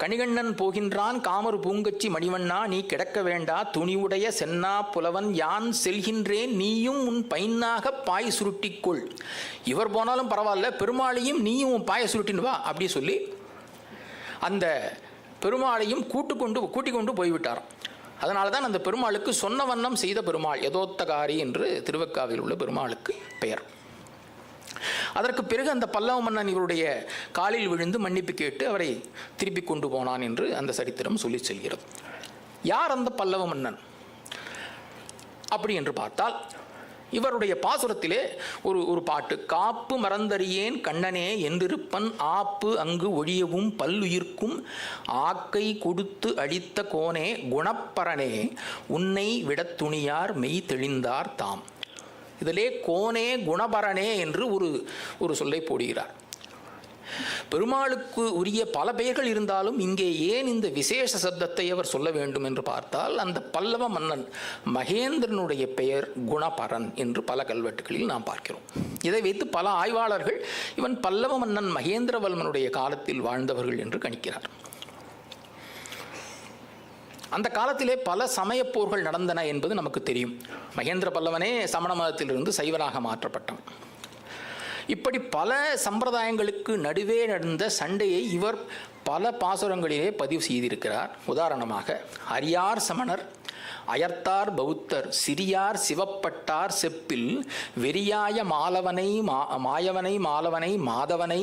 S3: கணிகண்ணன் போகின்றான் காமரு பூங்கச்சி மணிவண்ணா நீ கிடக்க வேண்டா துணிவுடைய சென்னா புலவன் யான் செல்கின்றேன் நீயும் உன் பையனாக பாய் சுருட்டிக்கொள். இவர் போனாலும் பரவாயில்ல, பெருமாளையும் நீயும் உன் பாய சுருட்டின்னு வா அப்படி சொல்லி அந்த பெருமாளையும் கூட்டிக் கொண்டு போய்விட்டாராம். அதனால தான் அந்த பெருமாளுக்கு சொன்ன வண்ணம் செய்த பெருமாள் யதோத்தகாரி என்று திருவக்காவில் உள்ள பெருமாளுக்கு பெயர். அதற்கு பிறகு அந்த பல்லவ மன்னன் இவருடைய காலில் விழுந்து மன்னிப்பு கேட்டு அவரை திருப்பி கொண்டு போனான் என்று அந்த சரித்திரம் சொல்லி செல்கிறது. யார் அந்த பல்லவ மன்னன் அப்படி என்று பார்த்தால், இவருடைய பாசுரத்திலே ஒரு பாட்டு, காப்பு மறந்தறியேன் கண்ணனே என்றிருப்பன் ஆப்பு அங்கு ஒழியவும் பல்லுயிர்க்கும் ஆக்கை கொடுத்து அளித்த கோனே குணப்பரனே உன்னை விடத் துணியார் மெய் தெளிந்தார் தாம். இதிலே கோனே குணபரனே என்று ஒரு சொல்லை போடுகிறார். பெருமாளுக்கு உரிய பல பெயர்கள் இருந்தாலும் இங்கே ஏன் இந்த விசேஷ சப்தத்தை அவர் சொல்ல வேண்டும் என்று பார்த்தால், அந்த பல்லவ மன்னன் மகேந்திரனுடைய பெயர் குணபரன் என்று பல கல்வெட்டுகளில் நாம் பார்க்கிறோம். இதை வைத்து பல ஆய்வாளர்கள் இவன் பல்லவ மன்னன் மகேந்திரவர்மனுடைய காலத்தில் வாழ்ந்தவர்கள் என்று கணிக்கிறார். அந்த காலத்திலே பல சமய போர்கள் நடந்தன என்பது நமக்கு தெரியும். மகேந்திர பல்லவனே சமண மதத்திலிருந்து சைவனாக மாற்றப்பட்டான். இப்படி பல சம்பிரதாயங்களுக்கு நடுவே நடந்த சண்டையை இவர் பல பாசுரங்களிலே பதிவு செய்திருக்கிறார். உதாரணமாக, அரியார் சமணர், அயர்த்தார் பௌத்தர், சிறியார் சிவப்பட்டார் செப்பில் வெறியாய மாயவனை மாலவனை மாதவனை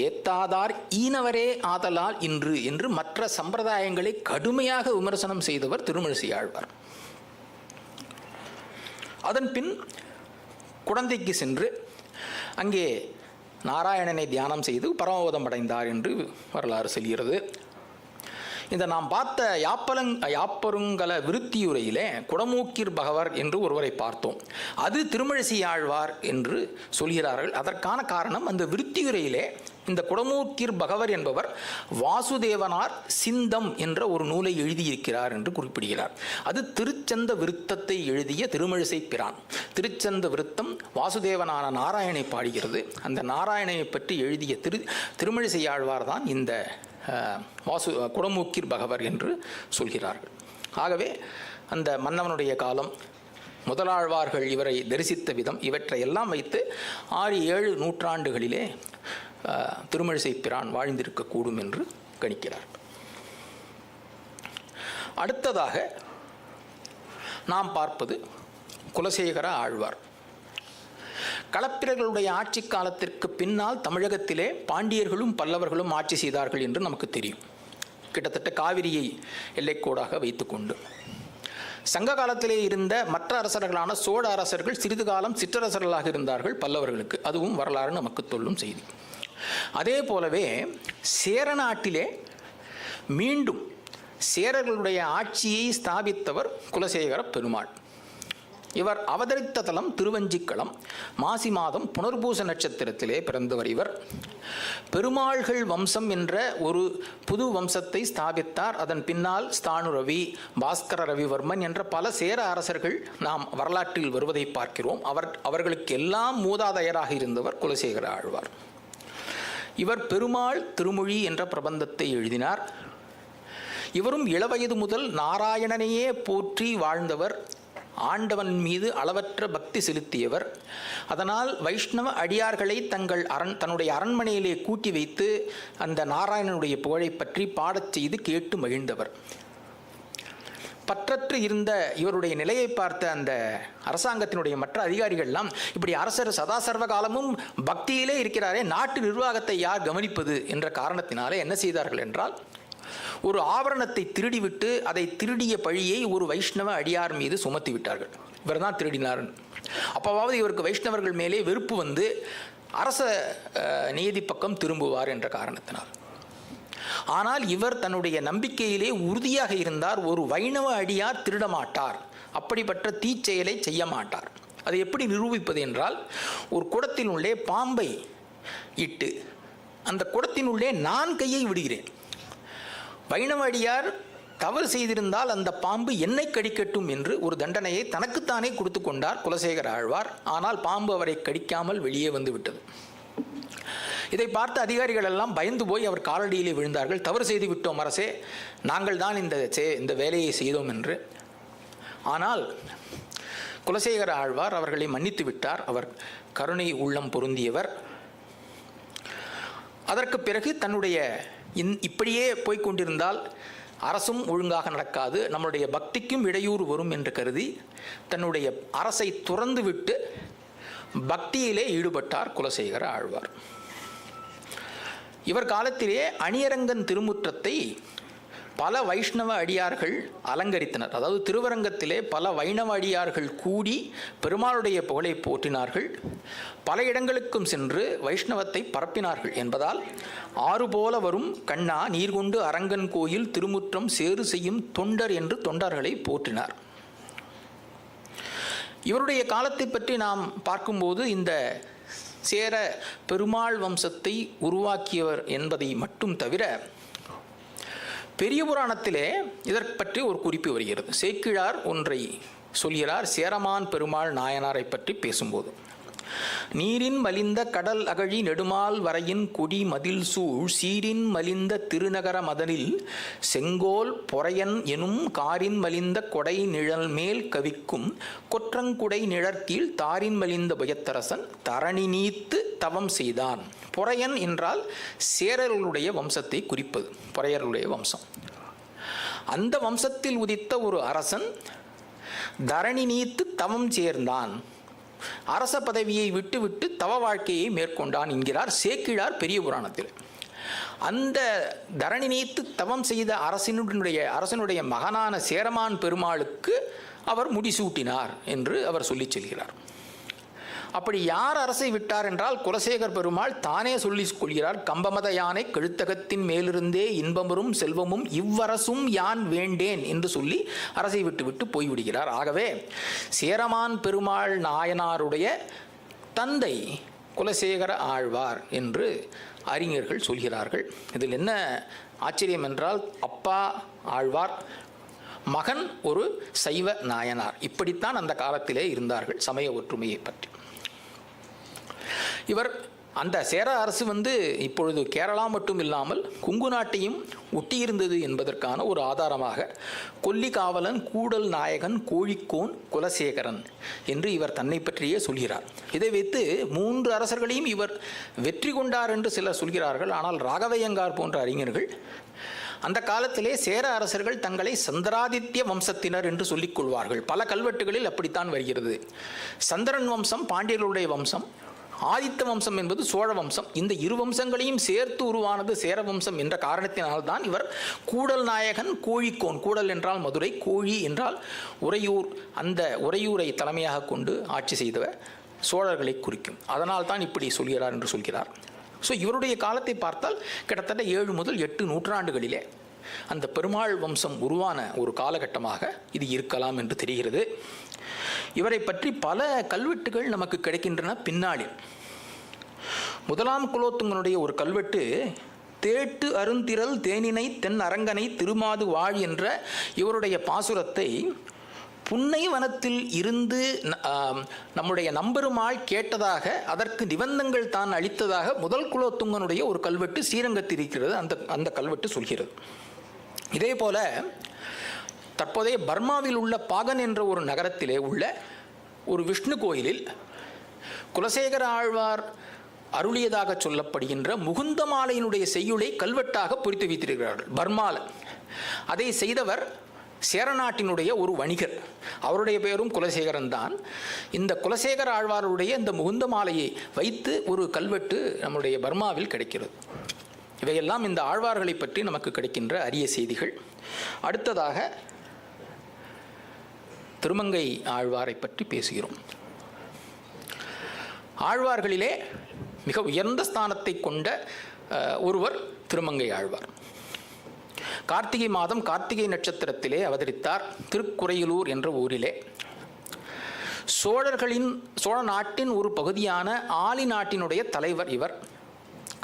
S3: ஏத்தாதார் ஈனவரே ஆதலால் இன்று என்று மற்ற சம்பிரதாயங்களை கடுமையாக விமர்சனம் செய்தவர் திருமழிசை ஆழ்வார். அதன் பின் குடந்தைக்கு சென்று அங்கே நாராயணனை தியானம் செய்து பரமபதம் அடைந்தார் என்று வரலாறு சொல்கிறது. இந்த நாம் பார்த்த யாப்பருங்கல விருத்தியுரையிலே குடமூக்கிற் பகவர் என்று ஒருவரை பார்த்தோம். அது திருமழிசை ஆழ்வார் என்று சொல்கிறார்கள். அதற்கான காரணம், அந்த விருத்தியுரையிலே இந்த குடமூக்கிற் பகவர் என்பவர் வாசுதேவனார் சிந்தம் என்ற ஒரு நூலை எழுதியிருக்கிறார் என்று குறிப்பிடுகிறார். அது திருச்சந்த விருத்தத்தை எழுதிய திருமழிசை பிரான். திருச்சந்த விருத்தம் வாசுதேவனான நாராயணனை பாடுகிறது. அந்த நாராயணனை பற்றி எழுதிய திருமழிசை ஆழ்வார் தான் இந்த குடமூக்கிற் பகவர் என்று சொல்கிறார்கள். ஆகவே அந்த மன்னவனுடைய காலம், முதலாழ்வார்கள் இவரை தரிசித்த விதம், இவற்றை எல்லாம் வைத்து 6-7 நூற்றாண்டுகளிலே திருமழிசை பிரான் வாழ்ந்திருக்கக்கூடும் என்று கணிக்கிறார். அடுத்ததாக நாம் பார்ப்பது குலசேகர ஆழ்வார். களப்பிரர்களுடைய ஆட்சி காலத்திற்கு பின்னால் தமிழகத்திலே பாண்டியர்களும் பல்லவர்களும் ஆட்சி செய்தார்கள் என்று நமக்கு தெரியும். கிட்டத்தட்ட காவிரியை எல்லைக்கோடாக வைத்துக்கொண்டு சங்க காலத்திலே இருந்த மற்ற அரசர்களான சோழ அரசர்கள் சிறிது காலம் சிற்றரசர்களாக இருந்தார்கள் பல்லவர்களுக்கு. அதுவும் வரலாறு நமக்கு சொல்லும் செய்தி. அதே போலவே சேர நாட்டிலே மீண்டும் சேரர்களுடைய ஆட்சியை ஸ்தாபித்தவர் குலசேகர பெருமாள். இவர் அவதரித்த தலம் திருவஞ்சிக்களம். மாசி மாதம் புனர்பூச நட்சத்திரத்திலே பிறந்தவர். இவர் பெருமாள்கள் வம்சம் என்ற ஒரு புது வம்சத்தை ஸ்தாபித்தார். அதன் பின்னால் ஸ்தானு ரவி, பாஸ்கர ரவிவர்மன் என்ற பல சேர அரசர்கள் நாம் வரலாற்றில் வருவதை பார்க்கிறோம். அவர்களுக்கு எல்லாம் மூதாதையராக இருந்தவர் குலசேகர ஆழ்வார். இவர் பெருமாள் திருமொழி என்ற பிரபந்தத்தை எழுதினார். இவரும் இளவயது முதல் நாராயணனையே போற்றி வாழ்ந்தவர். ஆண்டவன் மீது அளவற்ற பக்தி செலுத்தியவர். அதனால் வைஷ்ணவ அடியார்களை தன்னுடைய அரண்மனையிலே கூட்டி வைத்து அந்த நாராயணனுடைய புகழை பற்றி பாடச் செய்து கேட்டு மகிழ்ந்தவர். பற்றற்று இருந்த இவருடைய நிலையை பார்த்த அந்த அரசாங்கத்தினுடைய மற்ற அதிகாரிகள்லாம், இப்படி அரசர் சதா சர்வ காலமும் பக்தியிலே இருக்கிறாரே, நாட்டு நிர்வாகத்தை யார் கவனிப்பது என்ற காரணத்தினாலே என்ன செய்தார்கள் என்றால், ஒரு ஆபரணத்தை திருடிவிட்டு அதை திருடிய பழியை ஒரு வைஷ்ணவ அடியார் மீது சுமத்தி விட்டார்கள். இவர் தான் திருடினார். அப்போவாவது இவருக்கு வைஷ்ணவர்கள் மேலே வெறுப்பு வந்து அரச நீதி பக்கம் திரும்புவார் என்ற காரணத்தினால். ஆனால் இவர் தன்னுடைய நம்பிக்கையிலே உறுதியாக இருந்தார். ஒரு வைணவ அடியார் திருடமாட்டார், அப்படிப்பட்ட தீச்செயலை செய்ய மாட்டார். அதை எப்படி நிரூபிப்பது என்றால், ஒரு குடத்தினுள்ளே பாம்பை இட்டு அந்த குடத்தினுள்ளே நான் கையை விடுகிறேன். வைணவ அடியார் தவறு செய்திருந்தால் அந்த பாம்பு என்னை கடிக்கட்டும் என்று ஒரு தண்டனையை தனக்குத்தானே கொடுத்து கொண்டார் குலசேகர ஆழ்வார். ஆனால் பாம்பு அவரை கடிக்காமல் வெளியே வந்து விட்டது. இதை பார்த்த அதிகாரிகள் எல்லாம் பயந்து போய் அவர் காலடியிலே விழுந்தார்கள். தவறு செய்து விட்டோம் அரசே, நாங்கள் தான் இந்த வேலையை செய்தோம் என்று. ஆனால் குலசேகர ஆழ்வார் அவர்களை மன்னித்து விட்டார். அவர் கருணை உள்ளம் பொருந்தியவர். அதற்கு பிறகு தன்னுடைய இப்படியே போய்கொண்டிருந்தால் அரசும் ஒழுங்காக நடக்காது, நம்முடைய பக்திக்கும் இடையூறு வரும் என்று கருதி தன்னுடைய அரசை துறந்துவிட்டு பக்தியிலே ஈடுபட்டார் குலசேகர ஆழ்வார். இவர் காலத்திலே அணியரங்கன் திருமுற்றத்தை பல வைஷ்ணவ அடியார்கள் அலங்கரித்தனர். அதாவது திருவரங்கத்திலே பல வைணவ அடியார்கள் கூடி பெருமாளுடைய புகழை போற்றினார்கள். பல இடங்களுக்கும் சென்று வைஷ்ணவத்தை பரப்பினார்கள் என்பதால் ஆறு போல வரும் கண்ணா நீர் கொண்டு அரங்கன் கோயில் திருமுற்றம் சேறு செய்யும் தொண்டர் என்று தொண்டர்களை போற்றினார். இவருடைய காலத்தை பற்றி நாம் பார்க்கும்போது இந்த சேர பெருமாள் வம்சத்தை உருவாக்கியவர் என்பதை மட்டும் தவிர பெரிய புராணத்திலே இதற்கு பற்றி ஒரு குறிப்பு வருகிறது. சேக்கிழார் ஒன்றை சொல்கிறார் சேரமான் பெருமாள் நாயனாரை பற்றி பேசும்போது. நீரின் மலிந்த கடல் அகழி நெடுமால் வரையின் கொடி மதில் சூழ் சீரின் மலிந்த திருநகர மதனில் செங்கோல் பொறையன் எனும் காரின் மலிந்த கொடை நிழல் மேல் கவிக்கும் கொற்றங்குடை நிழற்கீழ் தாரின் மலிந்த பயத்தரசன் தரணி நீத்து தவம் செய்தான். பொறையன் என்றால் சேரர்களுடைய வம்சத்தை குறிப்பது. பொறையர்களுடைய வம்சம். அந்த வம்சத்தில் உதித்த ஒரு அரசன் தரணி நீத்து தவம் சேர்ந்தான். அரச பதவியை விட்டுவிட்டு தவ வாழ்க்கையை மேற்கொண்டான் என்கிறார் சேக்கிழார் பெரிய புராணத்தில். அந்த தரணி நீத்து தவம் செய்த அரசனுடைய மகனான சேரமான் பெருமாளுக்கு அவர் முடிசூட்டினார் என்று அவர் சொல்லிச் செல்கிறார். அப்படி யார் அரசை விட்டார் என்றால் குலசேகர் பெருமாள் தானே சொல்லிக் கொள்கிறார். கம்பமத யானை கழுத்தகத்தின் மேலிருந்தே இன்பமுறும் செல்வமும் இவ்வரசும் யான் வேண்டேன் என்று சொல்லி அரசை விட்டு போய்விடுகிறார். ஆகவே சேரமான் பெருமாள் நாயனாருடைய தந்தை குலசேகர ஆழ்வார் என்று அறிஞர்கள் சொல்கிறார்கள். இதில் என்ன ஆச்சரியம் என்றால் அப்பா ஆழ்வார், மகன் ஒரு சைவ நாயனார். இப்படித்தான் அந்த காலத்திலே இருந்தார்கள் சமய ஒற்றுமையை பற்றி. இவர் அந்த சேர அரசு இப்பொழுது கேரளா மட்டும் இல்லாமல் குங்கு நாட்டையும் ஒட்டியிருந்தது என்பதற்கான ஒரு ஆதாரமாக கொல்லிகாவலன் கூடல் நாயகன் கோழிக்கோன் குலசேகரன் என்று இவர் தன்னை பற்றியே சொல்கிறார். இதை வைத்து 3 அரசர்களையும் இவர் வெற்றி கொண்டார் என்று சிலர் சொல்கிறார்கள். ஆனால் ராகவையங்கார் போன்ற அறிஞர்கள் அந்த காலத்திலே சேர அரசர்கள் தங்களை சந்திராதித்ய வம்சத்தினர் என்று சொல்லிக் கொள்வார்கள். பல கல்வெட்டுகளில் அப்படித்தான் வருகிறது. சந்திரன் வம்சம் பாண்டியர்களுடைய வம்சம், ஆதித்த வம்சம் என்பது சோழ வம்சம். இந்த இரு வம்சங்களையும் சேர்த்து உருவானது சேர வம்சம் என்ற காரணத்தினால்தான் இவர் கூடல் நாயகன் கோழிக்கோன், கூடல் என்றால் மதுரை, கோழி என்றால் உறையூர், அந்த உறையூரை தலைமையாக கொண்டு ஆட்சி செய்தவர் சோழர்களை குறிக்கும். அதனால் தான் இப்படி சொல்கிறார் என்று சொல்கிறார். ஸோ இவருடைய காலத்தை பார்த்தால் கிட்டத்தட்ட 7 முதல் 8 நூற்றாண்டுகளிலே அந்த பெருமாள் வம்சம் உருவான ஒரு காலகட்டமாக இது இருக்கலாம் என்று தெரிகிறது. இவரை பற்றி பல கல்வெட்டுகள் நமக்கு கிடைக்கின்றன. பின்னாளில் முதலாம் குலோத்துங்கனுடைய ஒரு கல்வெட்டு தேட்டு அருந்திரல் தேனினை தென் அரங்கனை திருமாது வாழ் என்ற இவருடைய பாசுரத்தை புன்னை வனத்தில் இருந்து நம்முடைய நம்பெருமாள் கேட்டதாக, அதற்கு நிபந்தங்கள் தான் அளித்ததாக முதல் குலோத்துங்கனுடைய ஒரு கல்வெட்டு ஸ்ரீரங்கத்தில் இருக்கிறது. அந்த கல்வெட்டு சொல்கிறது. இதே போல தற்போதைய பர்மாவில் உள்ள பாகன் என்ற ஒரு நகரத்திலே உள்ள ஒரு விஷ்ணு கோயிலில் குலசேகர ஆழ்வார் அருளியதாக சொல்லப்படுகின்ற முகுந்தமாலையினுடைய செய்யுளை கல்வெட்டாக பொறித்து வைத்திருக்கிறார்கள் பர்மால. அதை செய்தவர் சேரநாட்டினுடைய ஒரு வணிகர். அவருடைய பெயரும் குலசேகரன் தான். இந்த குலசேகர ஆழ்வாருடைய இந்த முகுந்தமாலையை வைத்து ஒரு கல்வெட்டு நம்முடைய பர்மாவில் கிடைக்கிறது. இவையெல்லாம் இந்த ஆழ்வார்களை பற்றி நமக்கு கிடைக்கின்ற அரிய செய்திகள். அடுத்ததாக திருமங்கை ஆழ்வாரை பற்றி பேசுகிறோம். ஆழ்வார்களிலே மிக உயர்ந்த ஸ்தானத்தை கொண்ட ஒருவர் திருமங்கை ஆழ்வார். கார்த்திகை மாதம் கார்த்திகை நட்சத்திரத்திலே அவதரித்தார் திருக்குறையிலூர் என்ற ஊரிலே. சோழ நாட்டின் ஒரு பகுதியான ஆலி நாட்டினுடைய தலைவர் இவர்.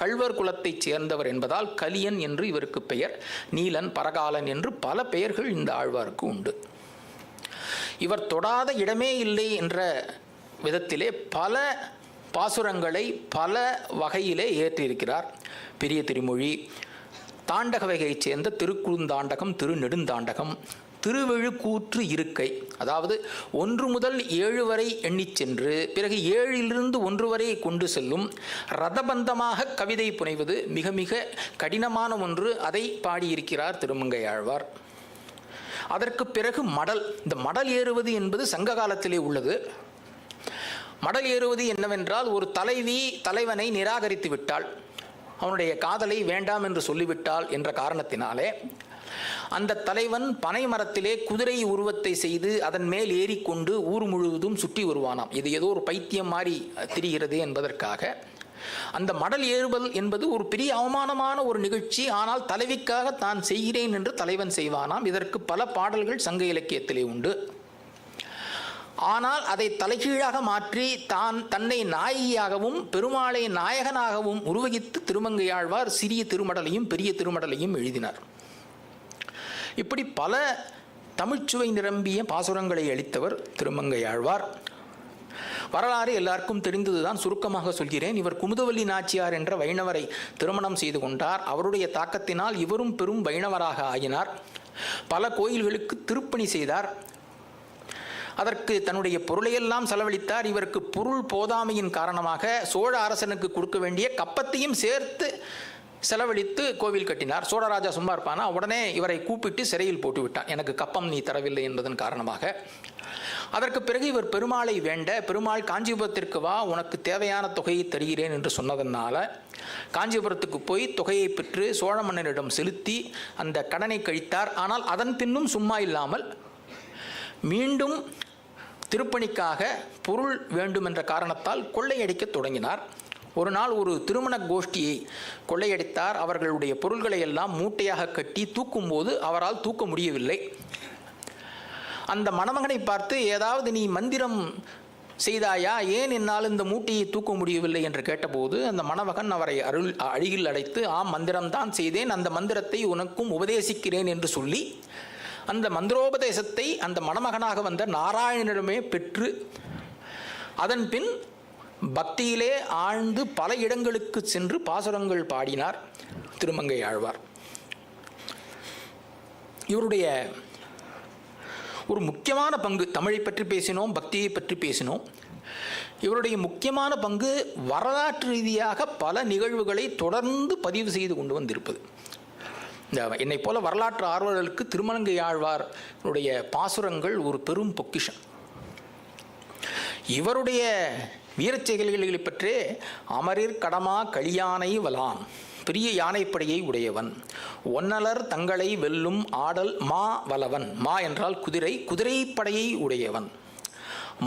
S3: கள்வர் குலத்தைச் சேர்ந்தவர் என்பதால் கலியன் என்று இவருக்கு பெயர். நீலன், பரகாலன் என்று பல பெயர்கள் இந்த ஆழ்வாருக்கு உண்டு. இவர் தொடாத இடமே இல்லை என்ற விதத்திலே பல பாசுரங்களை பல வகையிலே ஏற்றிருக்கிறார். பெரிய திருமொழி, தாண்டக வகையைச் சேர்ந்த திருக்குறுந்தாண்டகம், திருநெடுந்தாண்டகம், திருவெழுக்கூற்று இருக்கை, அதாவது 1 முதல் 7 வரை எண்ணிச் சென்று பிறகு 7லிருந்து 1 வரை கொண்டு செல்லும் ரதபந்தமாக கவிதை புனைவது மிக மிக கடினமான ஒன்று. அதை பாடியிருக்கிறார் திருமங்கை ஆழ்வார். அதற்கு பிறகு மடல். இந்த மடல் ஏறுவது என்பது சங்க காலத்திலே உள்ளது. மடல் ஏறுவது என்னவென்றால், ஒரு தலைவி தலைவனை நிராகரித்து விட்டாள், அவனுடைய காதலை வேண்டாம் என்று சொல்லிவிட்டாள் என்ற காரணத்தினாலே அந்த தலைவன் பனை மரத்திலே குதிரை உருவத்தை செய்து அதன் மேல் ஏறிக்கொண்டு ஊர் முழுவதும் சுற்றி வருவானாம். இது ஏதோ ஒரு பைத்தியம் மாதிரி தெரிகிறது என்பதற்காக. அந்த மடல் ஏறுதல் என்பது ஒரு பெரிய அவமானமான ஒரு நிகழ்ச்சி. ஆனால் தலைவிக்காக தான் செய்கிறேன் என்று தலைவன் செய்வானாம். இதற்கு பல பாடல்கள் சங்க இலக்கியத்திலே உண்டு. ஆனால் அதை தலைகீழாக மாற்றி தன்னை நாயகியாகவும் பெருமாளை நாயகனாகவும் உருவகித்து திருமங்கையாழ்வார் சிறிய திருமடலையும் பெரிய திருமடலையும் எழுதினார். இப்படி பல தமிழ்ச்சுவை நிரம்பிய பாசுரங்களை அளித்தவர் திருமங்கையாழ்வார். வரலாறு எல்லாருக்கும் தெரிந்ததுதான், சுருக்கமாக சொல்கிறேன். இவர் குமுதவல்லி நாச்சியார் என்ற வைணவரை திருமணம் செய்து கொண்டார். அவருடைய தாக்கத்தினால் இவரும் பெரும் வைணவராக ஆகினார். பல கோயில்களுக்கு திருப்பணி செய்தார். அதற்கு தன்னுடைய பொருளையெல்லாம் செலவழித்தார். இவருக்கு பொருள் போதாமையின் காரணமாக சோழ அரசனுக்கு கொடுக்க வேண்டிய கப்பத்தையும் சேர்த்து செலவழித்து கோவில் கட்டினார். சோழராஜா சும்மா இருப்பானா? உடனே இவரை கூப்பிட்டு சிறையில் போட்டு விட்டான். எனக்கு கப்பம் நீ தரவில்லை என்பதன் காரணமாக. அதற்கு பிறகு இவர் பெருமாளை வேண்ட, பெருமாள் காஞ்சிபுரத்திற்கு வா, உனக்கு தேவையான தொகையை தருகிறேன் என்று சொன்னதனால காஞ்சிபுரத்துக்கு போய் தொகையை பெற்று சோழ மன்னனிடம் செலுத்தி அந்த கடனை கழித்தார். ஆனால் அதன் பின்னும் சும்மா இல்லாமல் மீண்டும் திருப்பணிக்காக பொருள் வேண்டும் என்ற காரணத்தால் கொள்ளையடிக்க தொடங்கினார். ஒரு நாள் ஒரு திருமண கோஷ்டியை கொள்ளையடித்தார். அவர்களுடைய பொருள்களை எல்லாம் மூட்டையாக கட்டி தூக்கும்போது அவரால் தூக்க முடியவில்லை. அந்த மணமகனை பார்த்து, ஏதாவது நீ மந்திரம் செய்தாயா, ஏன் என்னால் இந்த மூட்டையை தூக்க முடியவில்லை என்று கேட்டபோது அந்த மணமகன் அவரை அருகில் அழைத்து, ஆம், மந்திரம்தான் செய்தேன், அந்த மந்திரத்தை உனக்கும் உபதேசிக்கிறேன் என்று சொல்லி அந்த மந்திரோபதேசத்தை அந்த மணமகனாக வந்த நாராயணனிடமே பெற்று அதன் பின் பக்தியிலே ஆழ்ந்து பல இடங்களுக்கு சென்று பாசுரங்கள் பாடினார் திருமங்கையாழ்வார். இவருடைய ஒரு முக்கியமான பங்கு, தமிழை பற்றி பேசினோம், பக்தியை பற்றி பேசினோம். இவருடைய முக்கியமான பங்கு வரலாற்று ரீதியாக பல நிகழ்வுகளை தொடர்ந்து பதிவு செய்து கொண்டு வந்திருப்பது. என்னை போல வரலாற்று ஆர்வலர்களுக்கு திருமங்கையாழ்வாருடைய பாசுரங்கள் ஒரு பெரும் பொக்கிஷம். இவருடைய வீரச் செயல்களை பற்றி அமரிர் கடமா களியானை வலான், பெரிய யானைப்படையை உடையவன், ஒன்னலர் தங்களை வெல்லும் ஆடல் மா வலவன், மா என்றால் குதிரை, குதிரைப்படையை உடையவன்,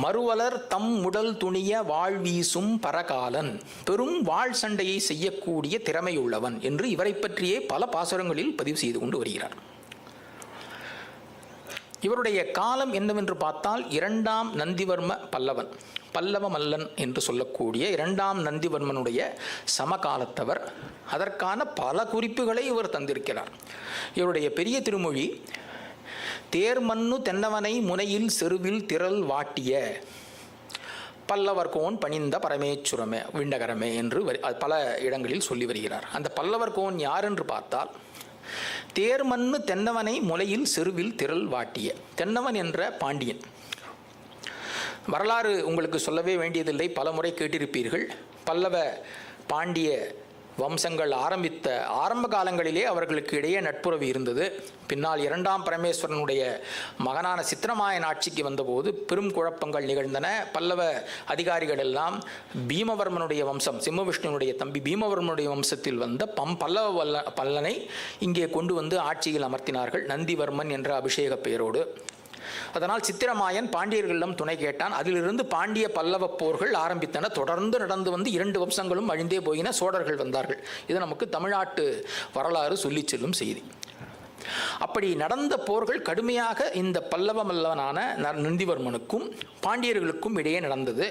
S3: மறுவலர் தம் முடல் துணிய வாழ் வீசும் பரகாலன், பெரும் வாழ் சண்டையை செய்யக்கூடிய திறமையுள்ளவன் என்று இவரை பற்றியே பல பாசுரங்களில் பதிவு செய்து கொண்டு வருகிறார். இவருடைய காலம் என்னவென்று பார்த்தால் 2ஆம் நந்திவர்ம பல்லவன், பல்லவ மல்லன் என்று சொல்லக்கூடிய 2ஆம் நந்திவர்மனுடைய சமகாலத்தவர். அதற்கான பல குறிப்புகளை இவர் தந்திருக்கிறார். இவருடைய பெரிய திருமொழி, தேர்மன்னு தென்னவனை முனையில் செருவில் திரள் வாட்டிய பல்லவர்கோன் பணிந்த பரமேச்சுரமே விண்ணகரமே என்று பல இடங்களில் சொல்லி வருகிறார். அந்த பல்லவர்கோன் யார் என்று பார்த்தால், தேர்மன்னு தென்னவனை முனையில் செருவில் திரள் வாட்டிய, தென்னவன் என்ற பாண்டியன். வரலாறு உங்களுக்கு சொல்லவே வேண்டியதில்லை, பல முறை கேட்டிருப்பீர்கள். பல்லவ பாண்டிய வம்சங்கள் ஆரம்பித்த ஆரம்ப காலங்களிலே அவர்களுக்கு இடையே நட்புறவு இருந்தது. பின்னால் 2ஆம் பரமேஸ்வரனுடைய மகனான சித்திரமாயன் ஆட்சிக்கு வந்தபோது பெரும் குழப்பங்கள் நிகழ்ந்தன. பல்லவ அதிகாரிகள் எல்லாம் பீமவர்மனுடைய வம்சம், சிம்மவிஷ்ணுனுடைய தம்பி பீமவர்மனுடைய வம்சத்தில் வந்த பல்லவ பல்லனை இங்கே கொண்டு வந்து ஆட்சியில் அமர்த்தினார்கள், நந்திவர்மன் என்ற அபிஷேக பெயரோடு. அதனால் சித்திரமாயன் பாண்டியர்களிடம் துணை கேட்டான். அதிலிருந்து பாண்டிய பல்லவ போர்கள் ஆரம்பித்தன. தொடர்ந்து நடந்து வந்து 2 வம்சங்களும் அழிந்தே போயின. சோழர்கள் வந்தார்கள். இது நமக்கு தமிழ்நாட்டு வரலாறு சொல்லி செல்லும் செய்தி. அப்படி நடந்த போர்கள் கடுமையாக இந்த பல்லவ மல்லவனான நந்திவர்மனுக்கும் பாண்டியர்களுக்கும் இடையே நடந்தது.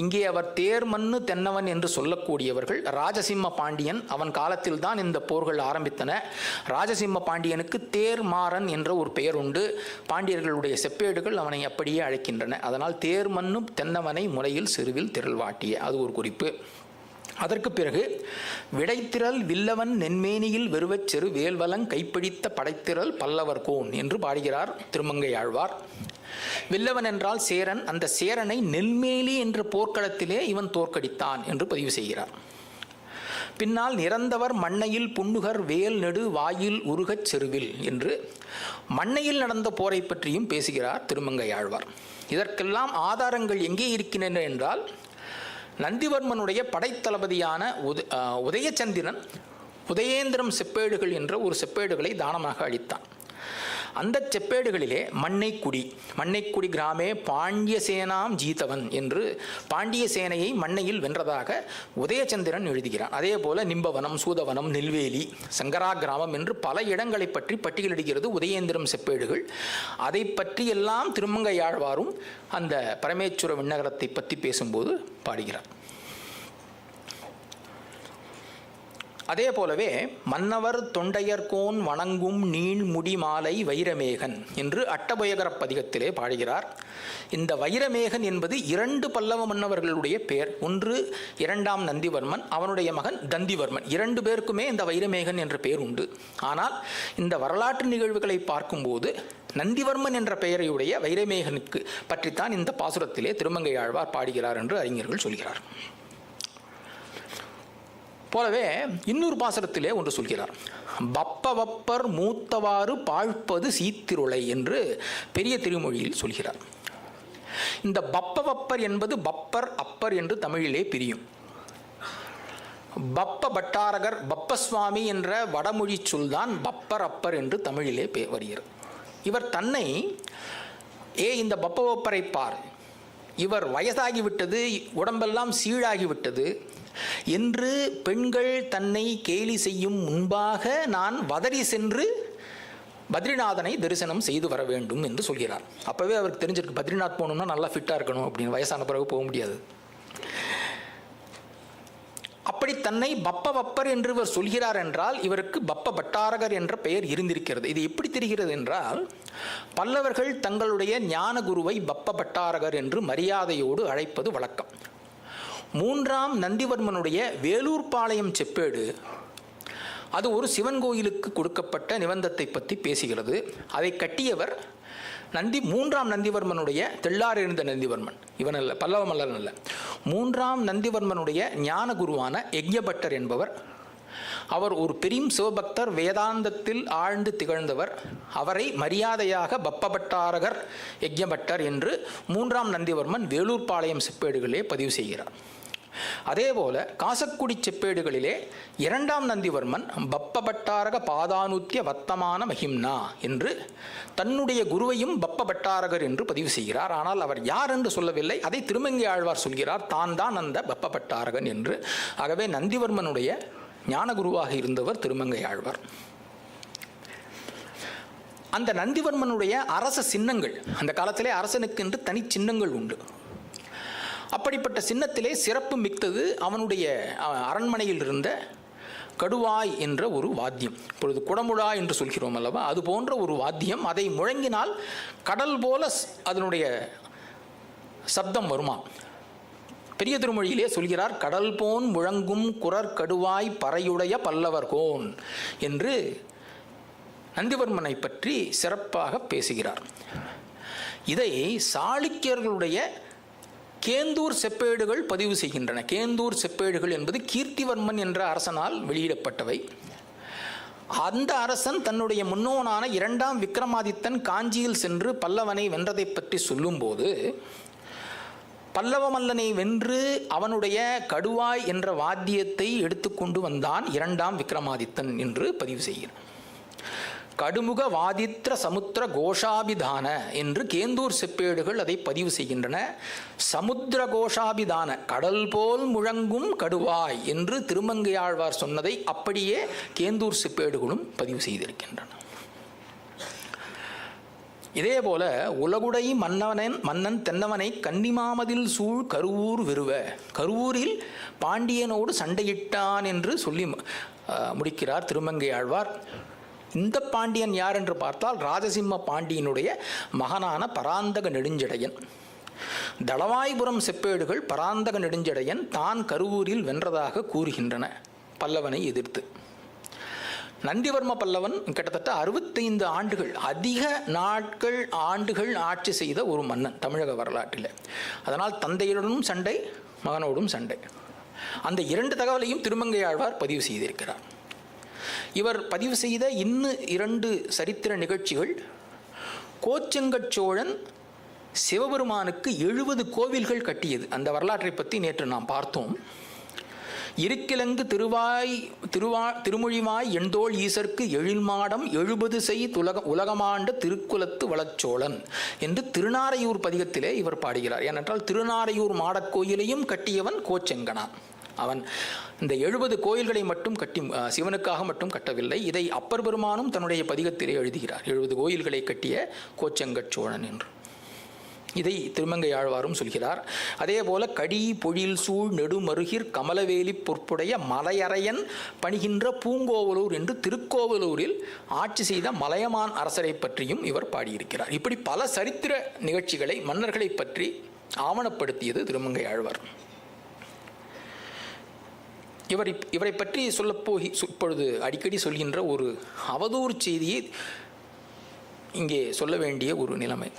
S3: இங்கே அவர் தேர்மன்னு தென்னவன் என்று சொல்லக்கூடியவர்கள் ராஜசிம்ம பாண்டியன். அவன் காலத்தில் தான் இந்த போர்கள் ஆரம்பித்தன. ராஜசிம்ம பாண்டியனுக்கு தேர்மாறன் என்ற ஒரு பெயர் உண்டு. பாண்டியர்களுடைய செப்பேடுகள் அவனை அப்படியே அழைக்கின்றன. அதனால் தேர்மன்னு தென்னவனை முறையில் செருவில் திரள்வாட்டிய, அது ஒரு குறிப்பு. அதற்கு பிறகு விடைத்திரல் வில்லவன் நென்மேனியில் வெறுவச் செரு வேல்வலங் கைப்பிடித்த படைத்திரல் பல்லவர்கோன் என்று பாடுகிறார் திருமங்கையாழ்வார். வில்லவன் என்றால் சேரன். அந்த சேரனை நெல்மேலி என்ற போர்க்களத்திலே இவன் தோற்கடித்தான் என்று பதிவு செய்கிறார். பின்னால் நிறந்தவர் மண்ணையில் புண்ணுகர் வேல் நெடு வாயில் உருகச் செருவில் என்று மண்ணையில் நடந்த போரை பற்றியும் பேசுகிறார் திருமங்கையாழ்வார். இதற்கெல்லாம் ஆதாரங்கள் எங்கே இருக்கின்றன என்றால், நந்திவர்மனுடைய படைத்தளபதியான உதயச்சந்திரன் உதயேந்திரம் செப்பேடுகள் என்ற ஒரு செப்பேடுகளை தானமாக அளித்தான். அந்த செப்பேடுகளிலே மண்ணைக்குடி கிராமே பாண்டிய சேனாம் ஜீதவன் என்று பாண்டிய சேனையை மண்ணையில் வென்றதாக உதயச்சந்திரன் எழுதுகிறான். அதே போல நிம்பவனம், சூதவனம், நெல்வேலி, சங்கரா கிராமம் என்று பல இடங்களை பற்றி பட்டியலிடுகிறது உதயேந்திரம் செப்பேடுகள். அதை பற்றியெல்லாம் திருமங்கையாழ்வாரும் அந்த பரமேஸ்வர விண்ணகரத்தை பற்றி பேசும்போது பாடுகிறார். அதே போலவே மன்னவர் தொண்டையர்கோன் வணங்கும் நீள்முடி மாலை வைரமேகன் என்று அட்டபயகர பதிகத்திலே பாடுகிறார். இந்த வைரமேகன் என்பது 2 பல்லவ மன்னவர்களுடைய பெயர். ஒன்று 2ஆம் நந்திவர்மன், அவனுடைய மகன் தந்திவர்மன். 2 பேருக்குமே இந்த வைரமேகன் என்ற பெயர் உண்டு. ஆனால் இந்த வரலாற்று நிகழ்வுகளை பார்க்கும்போது நந்திவர்மன் என்ற பெயரையுடைய வைரமேகனுக்கு பற்றித்தான் இந்த பாசுரத்திலே திருமங்கையாழ்வார் பாடுகிறார் என்று அறிஞர்கள் சொல்கிறார். போலவே இன்னொரு பாசுரத்திலே ஒன்று சொல்கிறார். பப்பவப்பர் மூத்தவாறு பாழ்ப்பது சீத்திருளை என்று பெரிய திருமொழியில் சொல்கிறார். இந்த பப்பவப்பர் என்பது பப்பர் அப்பர் என்று தமிழிலே பிரியும். பப்ப பட்டாரகர், பப்பசுவாமி என்ற வடமொழி சொல்தான் பப்பர் அப்பர் என்று தமிழிலே வருகிறது. இவர் தன்னை இந்த பப்பவப்பரை பார், இவர் வயதாகிவிட்டது, உடம்பெல்லாம் சீழாகிவிட்டது என்று பெண்கள் தன்னை கேலி செய்யும் முன்பாக நான் வதறி சென்று பத்ரிநாதனை தரிசனம் செய்து வர வேண்டும் என்று சொல்கிறார். அப்போவே அவருக்கு தெரிஞ்சிருக்கு பத்ரிநாத் போகணும்னா நல்லா ஃபிட்டாக இருக்கணும் அப்படின்னு, வயசான பிறகு போக முடியாது. அப்படி தன்னை பப்பவப்பர் என்று இவர் சொல்கிறார் என்றால் இவருக்கு பப்ப பட்டாரகர் என்ற பெயர் இருந்திருக்கிறது. இது எப்படி தெரிகிறது என்றால், பல்லவர்கள் தங்களுடைய ஞான குருவை பப்ப பட்டாரகர் என்று மரியாதையோடு அழைப்பது வழக்கம். 3ஆம் நந்திவர்மனுடைய வேலூர்பாளையம் செப்பேடு அது ஒரு சிவன் கோயிலுக்கு கொடுக்கப்பட்ட நிபந்தத்தை பற்றி பேசுகிறது. அதை கட்டியவர் 3ஆம் நந்திவர்மனுடைய தெள்ளார் இருந்த நந்திவர்மன், இவன் அல்ல, பல்லவ மல்லன் அல்ல. 3ஆம் நந்திவர்மனுடைய ஞான குருவான யஜ்ஞபட்டர் என்பவர். அவர் ஒரு பெரும் சிவபக்தர், வேதாந்தத்தில் ஆழ்ந்து திகழ்ந்தவர். அவரை மரியாதையாக பப்பபட்டாரகர் யஜ்ஞபட்டர் என்று 3ஆம் நந்திவர்மன் வேலூர்பாளையம் செப்பேடுகளிலே பதிவு செய்கிறார். அதேபோல காசக்குடி செப்பேடுகளிலே 2ஆம் நந்திவர்மன் பப்பபட்டாரக பாதானுத்திய வர்த்தமான மகிம்னா என்று தன்னுடைய குருவையும் பப்பபட்டாரகர் என்று பதிவு செய்கிறார். ஆனால் அவர் யார் என்று சொல்லவில்லை. அதை திருமங்கை ஆழ்வார் சொல்கிறார், தான் தான் அந்த பப்பபட்டாரகன் என்று. ஆகவே நந்திவர்மனுடைய ஞான குருவாக இருந்தவர் திருமங்கை ஆழ்வார். அந்த நந்திவர்மனுடைய அரச சின்னங்கள், அந்த காலத்திலே அரசனுக்கு என்று தனி சின்னங்கள் உண்டு. அப்படிப்பட்ட சின்னத்திலே சிறப்பு மிக்கது அவனுடைய அரண்மனையில் இருந்த கடுவாய் என்ற ஒரு வாத்தியம். இப்பொழுது குடமுழா என்று சொல்கிறோம் அல்லவா, அது போன்ற ஒரு வாத்தியம். அதை முழங்கினால் கடல் போல அதனுடைய சப்தம் வருமா. பெரிய திருமொழியிலே சொல்கிறார், கடல் போன் முழங்கும் குரற் கடுவாய் பறையுடைய பல்லவர்கோன் என்று நந்திவர்மனை பற்றி சிறப்பாக பேசுகிறார். இதை சாளுக்கியர்களுடைய கேந்தூர் செப்பேடுகள் பதிவு செய்கின்றன. கேந்தூர் செப்பேடுகள் என்பது கீர்த்திவர்மன் என்ற அரசனால் வெளியிடப்பட்டவை. அந்த அரசன் தன்னுடைய முன்னோனான 2ஆம் விக்ரமாதித்தன் காஞ்சியில் சென்று பல்லவனை வென்றதை பற்றி சொல்லும்போது, பல்லவ மல்லனை வென்று அவனுடைய கடுவாய் என்ற வாத்தியத்தை எடுத்துக்கொண்டு வந்தான் 2ஆம் விக்ரமாதித்தன் என்று பதிவு செய்கிறான். கடுமுக வாதித்ர சமுத்திர கோஷாபிதான என்று கேந்தூர் செப்பேடுகள் அதை பதிவு செய்கின்றன. சமுத்திர கோஷாபிதான, கடல் போல் முழங்கும் கடுவாய் என்று திருமங்கையாழ்வார் சொன்னதை அப்படியே கேந்தூர் செப்பேடுகளும் பதிவு செய்திருக்கின்றன. இதேபோல உலகுடை மன்னன் தென்னவனை கன்னிமாமதில் சூழ் கருவூர் வெறுவ, கருவூரில் பாண்டியனோடு சண்டையிட்டான் என்று சொல்லி முடிக்கிறார் திருமங்கை ஆழ்வார். இந்த பாண்டியன் யார் என்று பார்த்தால் ராஜசிம்ம பாண்டியனுடைய மகனான பராந்தக நெடுஞ்சடையன். தளவாய்புரம் செப்பேடுகள் பராந்தக நெடுஞ்சடையன் தான் கருவூரில் வென்றதாக கூறுகின்றன பல்லவனை எதிர்த்து. நந்திவர்ம பல்லவன் கிட்டத்தட்ட 65 ஆண்டுகள், அதிக ஆண்டுகள் ஆட்சி செய்த ஒரு மன்னன் தமிழக வரலாற்றில். அதனால் தந்தையுடனும் சண்டை, மகனோடும் சண்டை. அந்த 2 தகவலையும் திருமங்கையாழ்வார் பதிவு செய்திருக்கிறார். இவர் பதிவு செய்த இன்னும் 2 சரித்திர நிகழ்ச்சிகள், கோச்செங்கட் சோழன் சிவபெருமானுக்கு 70 கோவில்கள் கட்டியது. அந்த வரலாற்றை பற்றி நேற்று நாம் பார்த்தோம். இருக்கிலங்கு திருமொழிவாய் எண்தோள் ஈசற்கு எழில்மாடம் 70 செய் உலகமாண்ட திருக்குலத்து வளச்சோழன் என்று திருநாரையூர் பதிகத்திலே இவர் பாடுகிறார். ஏனென்றால் திருநாரையூர் மாடக்கோயிலையும் கட்டியவன் கோச்செங்கனான். அவன் இந்த 70 கோயில்களை மட்டும் கட்டி சிவனுக்காக மட்டும் கட்டவில்லை. இதை அப்பர் பெருமானும் தன்னுடைய பதிகத்திலே எழுதுகிறார். 70 கோயில்களை கட்டிய கோச்செங்கட் சோழன் என்று. இதை திருமங்கை ஆழ்வாரும் சொல்கிறார். அதே போல கடி பொழில் சூழ் நெடுமருகிற் கமலவேலி பொற்புடைய மலையரையன் பணிகின்ற பூங்கோவலூர் என்று திருக்கோவலூரில் ஆட்சி செய்த மலையமான் அரசரை பற்றியும் இவர் பாடியிருக்கிறார். இப்படி பல சரித்திர நிகழ்ச்சிகளை, மன்னர்களை பற்றி ஆவணப்படுத்தியது திருமங்கை ஆழ்வார். இவரை பற்றி இப்பொழுது அடிக்கடி சொல்கின்ற ஒரு அவதூறு செய்தியை இங்கே சொல்ல வேண்டிய ஒரு நிலைமை.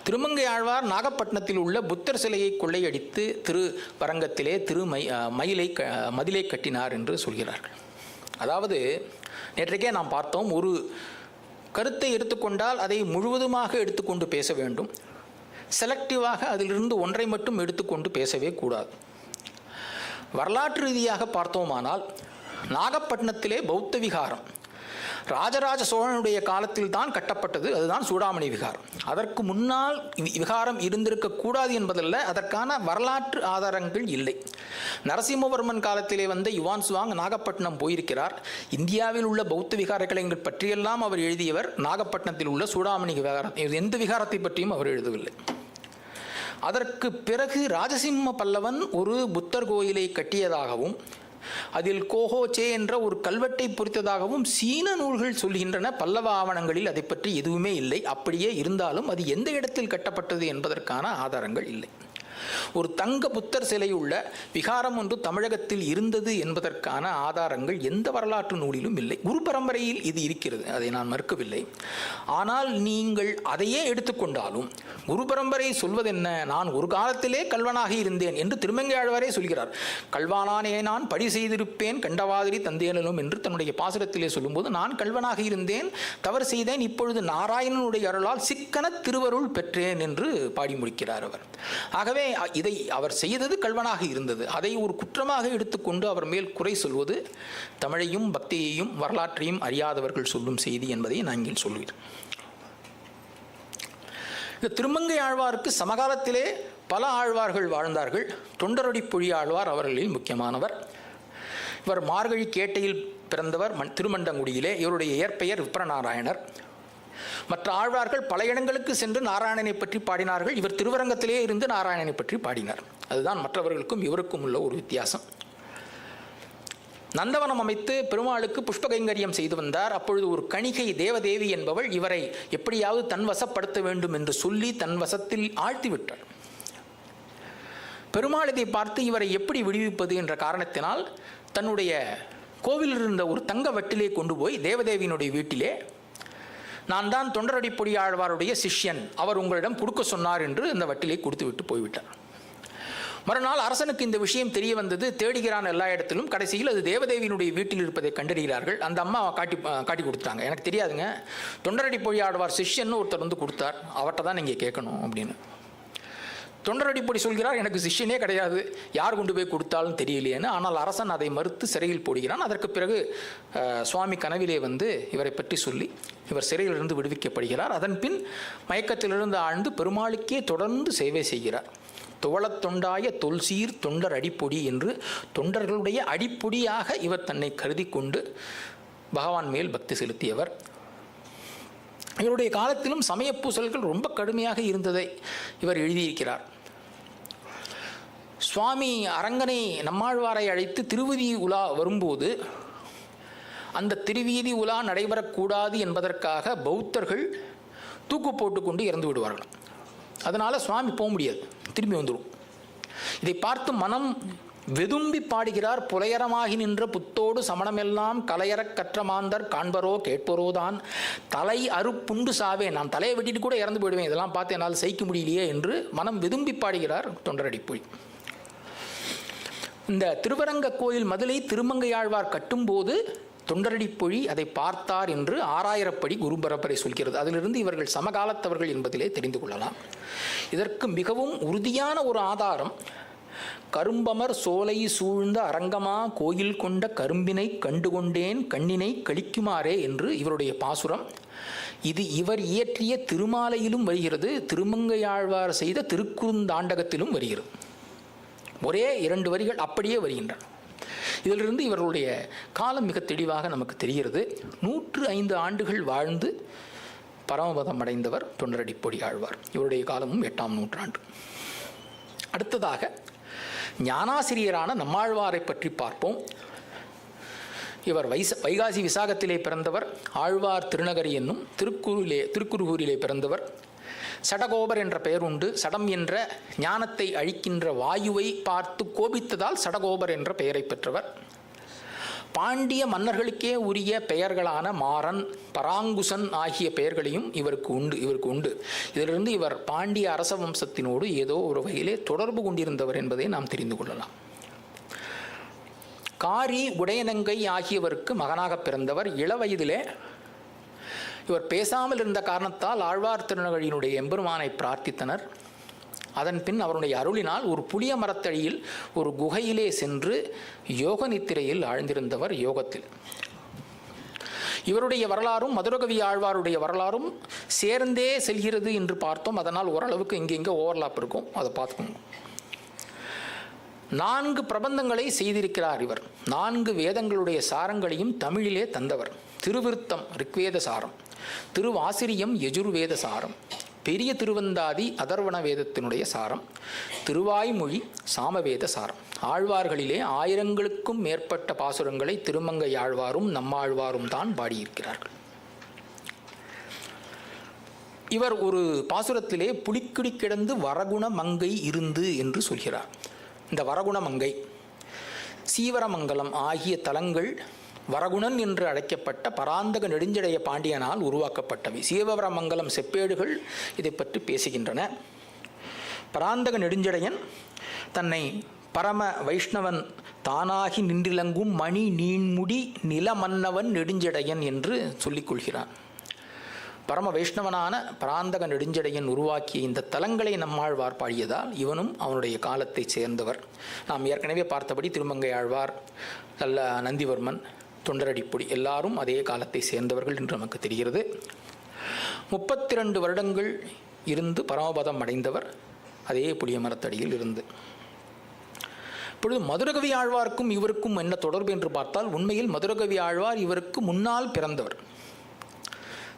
S3: திருமங்கை ஆழ்வார் நாகப்பட்டினத்தில் உள்ள புத்தர் சிலையை கொள்ளையடித்து திருவரங்கத்திலே மதிலை கட்டினார் என்று சொல்கிறார்கள். அதாவது நேற்றைக்கே நாம் பார்த்தோம், ஒரு கருத்தை எடுத்துக்கொண்டால் அதை முழுவதுமாக எடுத்துக்கொண்டு பேச வேண்டும். செலக்டிவாக அதிலிருந்து ஒன்றை மட்டும் எடுத்துக்கொண்டு பேசவே கூடாது. வரலாற்று ரீதியாக பார்த்தோமானால் நாகப்பட்டினத்திலே பௌத்த விகாரம் ராஜராஜ சோழனுடைய காலத்தில் தான் கட்டப்பட்டது. அதுதான் சூடாமணி விகாரம். அதற்கு முன்னால் விகாரம் இருந்திருக்கக்கூடாது என்பதல்ல, அதற்கான வரலாற்று ஆதாரங்கள் இல்லை. நரசிம்மவர்மன் காலத்திலே வந்த யுவான் சுவாங் நாகப்பட்டினம் போயிருக்கிறார். இந்தியாவில் உள்ள பௌத்த விகாரங்களை பற்றியெல்லாம் அவர் எழுதியவர். நாகப்பட்டினத்தில் உள்ள சூடாமணி விகாரம், எந்த விகாரத்தை பற்றியும் அவர் எழுதவில்லை. அதற்கு பிறகு ராஜசிம்ம பல்லவன் ஒரு புத்தர் கோயிலை கட்டியதாகவும் அதில் கோஹோச்சே என்ற ஒரு கல்வெட்டை பொறித்ததாகவும் சீன நூல்கள் சொல்கின்றன. பல்லவ ஆவணங்களில் அதை பற்றி எதுவுமே இல்லை. அப்படியே இருந்தாலும் அது எந்த இடத்தில் கட்டப்பட்டது என்பதற்கான ஆதாரங்கள் இல்லை. ஒரு தங்க புத்தர் சிலையுள்ள விகாரம் ஒன்று தமிழகத்தில் இருந்தது என்பதற்கான ஆதாரங்கள் எந்த வரலாற்று நூலிலும் இல்லை. குரு பரம்பரையில் இது இருக்கிறது, அதை நான் மறுக்கவில்லை. ஆனால் நீங்கள் அதையே எடுத்துக்கொண்டாலும் குரு பரம்பரை சொல்வதென்ன? நான் ஒரு காலத்திலே கல்வனாக இருந்தேன் என்று திருமங்கை ஆழ்வாரே சொல்கிறார். கல்வானானே நான் படி செய்திருப்பேன் கண்டவாதிரி தந்தேனும் என்று தன்னுடைய பாசுரத்திலே சொல்லும்போது, நான் கல்வனாக இருந்தேன், தவறு செய்தேன், இப்பொழுது நாராயணனுடைய அருளால் சிக்கன திருவருள் பெற்றேன் என்று பாடி முடிக்கிறார் அவர். ஆகவே இதை அவர் செய்தது கல்வனாக இருந்தது. அதை ஒரு குற்றமாக எடுத்துக்கொண்டு அவர் மேல் குறை சொல்வது தமிழையும் பக்தியையும் வரலாற்றையும் அறியாதவர்கள் சொல்லும் செய்தி என்பதை நான் இங்கே சொல்கிறேன். இந்த திருமங்கை ஆழ்வாருக்கு சமகாலத்திலே பல ஆழ்வார்கள் வாழ்ந்தார்கள். தொண்டரடி பொழி ஆழ்வார் அவர்களில் முக்கியமானவர். இவர் மார்கழி கேட்டையில் பிறந்தவர், திருமண்டங்குடியிலே. இவருடைய இயற்பெயர் விப்ரநாராயணர். மற்ற ஆழ்வார்கள் பல இடங்களுக்கு சென்று நாராயணனை பற்றி பாடினார்கள். இவர் திருவரங்கத்திலே இருந்து நாராயணனை பற்றி பாடினார். அதுதான் மற்றவர்களுக்கும் இவருக்கும் உள்ள ஒரு வித்தியாசம். நந்தவனம் அமைத்து பெருமாளுக்கு புஷ்ப கைங்கரியம் செய்து வந்தார். அப்பொழுது ஒரு கணிகை தேவதேவி என்பவள் இவரை எப்படியாவது தன் வசப்படுத்த வேண்டும் என்று சொல்லி தன் வசத்தில் ஆழ்த்திவிட்டார். பெருமாள் இதை பார்த்து இவரை எப்படி விடுவிப்பது என்ற காரணத்தினால் தன்னுடைய கோவிலில் இருந்த ஒரு தங்க வட்டிலே கொண்டு போய் தேவதேவியினுடைய வீட்டிலே, நான் தான் தொண்டரடி பொடி ஆழ்வாருடைய சிஷ்யன், அவர் உங்களிடம் கொடுக்க சொன்னார் என்று இந்த வட்டிலை கொடுத்து விட்டு போய்விட்டார். மறுநாள் அரசனுக்கு இந்த விஷயம் தெரிய வந்தது. தேடுகிறான் எல்லா இடத்திலும். கடைசியில் அது தேவதேவியினுடைய வீட்டில் இருப்பதை கண்டறிகிறார்கள். அந்த அம்மா காட்டி கொடுத்தாங்க. எனக்கு தெரியாதுங்க, தொண்டரடி பொடி ஆழ்வார் சிஷ்யன்னு ஒருத்தர் வந்து கொடுத்தார், அவர்கிட்ட தான் நீங்கள் கேட்கணும் அப்படின்னு. தொண்டரடிப்பொடி சொல்கிறார், எனக்கு சிஷ்யனே கிடையாது, யார் கொண்டு போய் கொடுத்தாலும் தெரியலையேன்னு. ஆனால் அரசன் அதை மறுத்து சிறையில் போடுகிறான். அதற்கு பிறகு சுவாமி கனவிலே வந்து இவரை பற்றி சொல்லி இவர் சிறையிலிருந்து விடுவிக்கப்படுகிறார். அதன் பின் மயக்கத்திலிருந்து ஆழ்ந்து பெருமாளுக்கே தொடர்ந்து சேவை செய்கிறார். துவளத் தொண்டாய தொல்சீர் தொண்டர் அடிப்பொடி என்று தொண்டர்களுடைய அடிப்பொடியாக இவர் தன்னை கருதி கொண்டு பகவான் மேல் பக்தி செலுத்தியவர். இவருடைய காலத்திலும் சமய பூசல்கள் ரொம்ப கடுமையாக இருந்ததை இவர் எழுதியிருக்கிறார். சுவாமி அரங்கனை நம்மாழ்வாரை அழைத்து திருவீதி உலா வரும்போது அந்த திருவீதி உலா நடைபெறக்கூடாது என்பதற்காக பௌத்தர்கள் தூக்கு போட்டுக்கொண்டு இறந்து விடுவார்கள். அதனால் சுவாமி போக முடியாது, திரும்பி வந்துடும். இதை பார்த்து மனம் வெதும்பி பாடுகிறார். புலையரமாகி நின்ற புத்தோடு சமணமெல்லாம் கலையறக் கற்ற மாந்தர் காண்பரோ கேட்பரோதான் தலை அறுப்புண்டு சாவே, நான் தலையை வெட்டிட்டு கூட இறந்து போயிடுவேன், இதெல்லாம் பார்த்து என்னால் சகிக்க முடியலையே என்று மனம் வெதும்பி பாடுகிறார் தொண்டரடிப்பொடி. இந்த திருவரங்க கோயில் மதிலை திருமங்கையாழ்வார் கட்டும்போது தொண்டரடிப்பொழி அதை பார்த்தார் என்று 6000 படி குரு பரம்பரை சொல்கிறது. அதிலிருந்து இவர்கள் சமகாலத்தவர்கள் என்பதிலே தெரிந்து கொள்ளலாம். இதற்கு மிகவும் உறுதியான ஒரு ஆதாரம் கரும்பமர் சோலை சூழ்ந்த அரங்கமா கோயில் கொண்ட கரும்பினை கண்டுகொண்டேன் கண்ணினை கழிக்குமாறே என்று இவருடைய பாசுரம். இது இவர் இயற்றிய திருமாலையிலும் வருகிறது, திருமங்கையாழ்வார் செய்த திருக்குறுந்தாண்டகத்திலும் வருகிறது. ஒரே 2 வரிகள் அப்படியே வருகின்றன. இதிலிருந்து இவர்களுடைய காலம் மிக தெளிவாக நமக்கு தெரிகிறது. 105 ஆண்டுகள் வாழ்ந்து பரமபதம் அடைந்தவர் தொண்டரடிப்பொடி ஆழ்வார். இவருடைய காலமும் 8ஆம் நூற்றாண்டு. அடுத்ததாக ஞானாசிரியரான நம்மாழ்வாரை பற்றி பார்ப்போம். இவர் வைகாசி விசாகத்திலே பிறந்தவர். ஆழ்வார் திருநகரி என்னும் திருக்குறுகூரிலே பிறந்தவர். சடகோபர் என்ற பெயர் உண்டு. சடம் என்ற ஞானத்தை அழிக்கின்ற வாயுவை பார்த்து கோபித்ததால் சடகோபர் என்ற பெயரை பெற்றவர். பாண்டிய மன்னர்களுக்கே உரிய பெயர்களான மாறன், பராங்குசன் ஆகிய பெயர்களையும் இவருக்கு உண்டு. இதிலிருந்து இவர் பாண்டிய அரச வம்சத்தினோடு ஏதோ ஒரு வகையிலே தொடர்பு கொண்டிருந்தவர் என்பதை நாம் தெரிந்து கொள்ளலாம். காரி, உடையநங்கை ஆகியவருக்கு மகனாக பிறந்தவர். இளவயதிலே இவர் பேசாமல் இருந்த காரணத்தால் ஆழ்வார் திருநகரியினுடைய எம்பெருமானை பிரார்த்தித்தனர். அதன் பின் அவருடைய அருளினால் ஒரு புளிய மரத்தடியில் ஒரு குகையிலே சென்று யோக நித்திரையில் ஆழ்ந்திருந்தவர். யோகத்தில் இவருடைய வரலாறும் மதுரகவி ஆழ்வாருடைய வரலாறும் சேர்ந்தே செல்கிறது என்று பார்த்தோம். அதனால் ஓரளவுக்கு இங்கே ஓவர்லாப் இருக்கும், அதை பார்த்துக்கோங்க. 4 பிரபந்தங்களை செய்திருக்கிறார் இவர். 4 வேதங்களுடைய சாரங்களையும் தமிழிலே தந்தவர். திருவிருத்தம் ரிக்வேத சாரம், திருவாசிரியம் யஜுர்வேத சாரம், பெரிய திருவந்தாதி அதர்வண வேதத்தினுடைய சாரம், திருவாய்மொழி சாமவேத சாரம். ஆழ்வார்களிலே 1000ங்களுக்கும் மேற்பட்ட பாசுரங்களை திருமங்கை ஆழ்வாரும் நம்மாழ்வாரும் தான் பாடியிருக்கிறார்கள். இவர் ஒரு பாசுரத்திலே புலிக்குடி கிடந்து வரகுண மங்கை இருந்து என்று சொல்கிறார். இந்த வரகுண மங்கை, சீவரமங்கலம் ஆகிய தலங்கள் வரகுணன் என்று அழைக்கப்பட்ட பராந்தக நெடுஞ்சடைய பாண்டியனால் உருவாக்கப்பட்டவை. சீவரமங்கலம் செப்பேடுகள் இதை பற்றி பேசுகின்றன. பராந்தக நெடுஞ்சடையன் தன்னை பரம வைஷ்ணவன் தானாகி நின்றிலங்கும் மணி நீண்முடி நிலமன்னவன் நெடுஞ்சடையன் என்று சொல்லிக் கொள்கிறான். பரம வைஷ்ணவனான பராந்தக நெடுஞ்சடையன் உருவாக்கிய இந்த தலங்களை நம்மாழ்வார் பாடியதால் இவனும் அவனுடைய காலத்தை சேர்ந்தவர். நாம் ஏற்கனவே பார்த்தபடி திருமங்கை ஆழ்வார், நந்திவர்மன், தொண்டரடிப்பொடி எல்லாரும் அதே காலத்தை சேர்ந்தவர்கள் என்று நமக்கு தெரிகிறது. 32 வருடங்கள் இருந்து பரமபதம் அடைந்தவர் அதே புளிய மரத்தடியில் இருந்து. இப்பொழுது மதுரகவி ஆழ்வார்க்கும் இவருக்கும் என்ன தொடர்பு என்று பார்த்தால், உண்மையில் மதுரகவி ஆழ்வார் இவருக்கு முன்னால் பிறந்தவர்.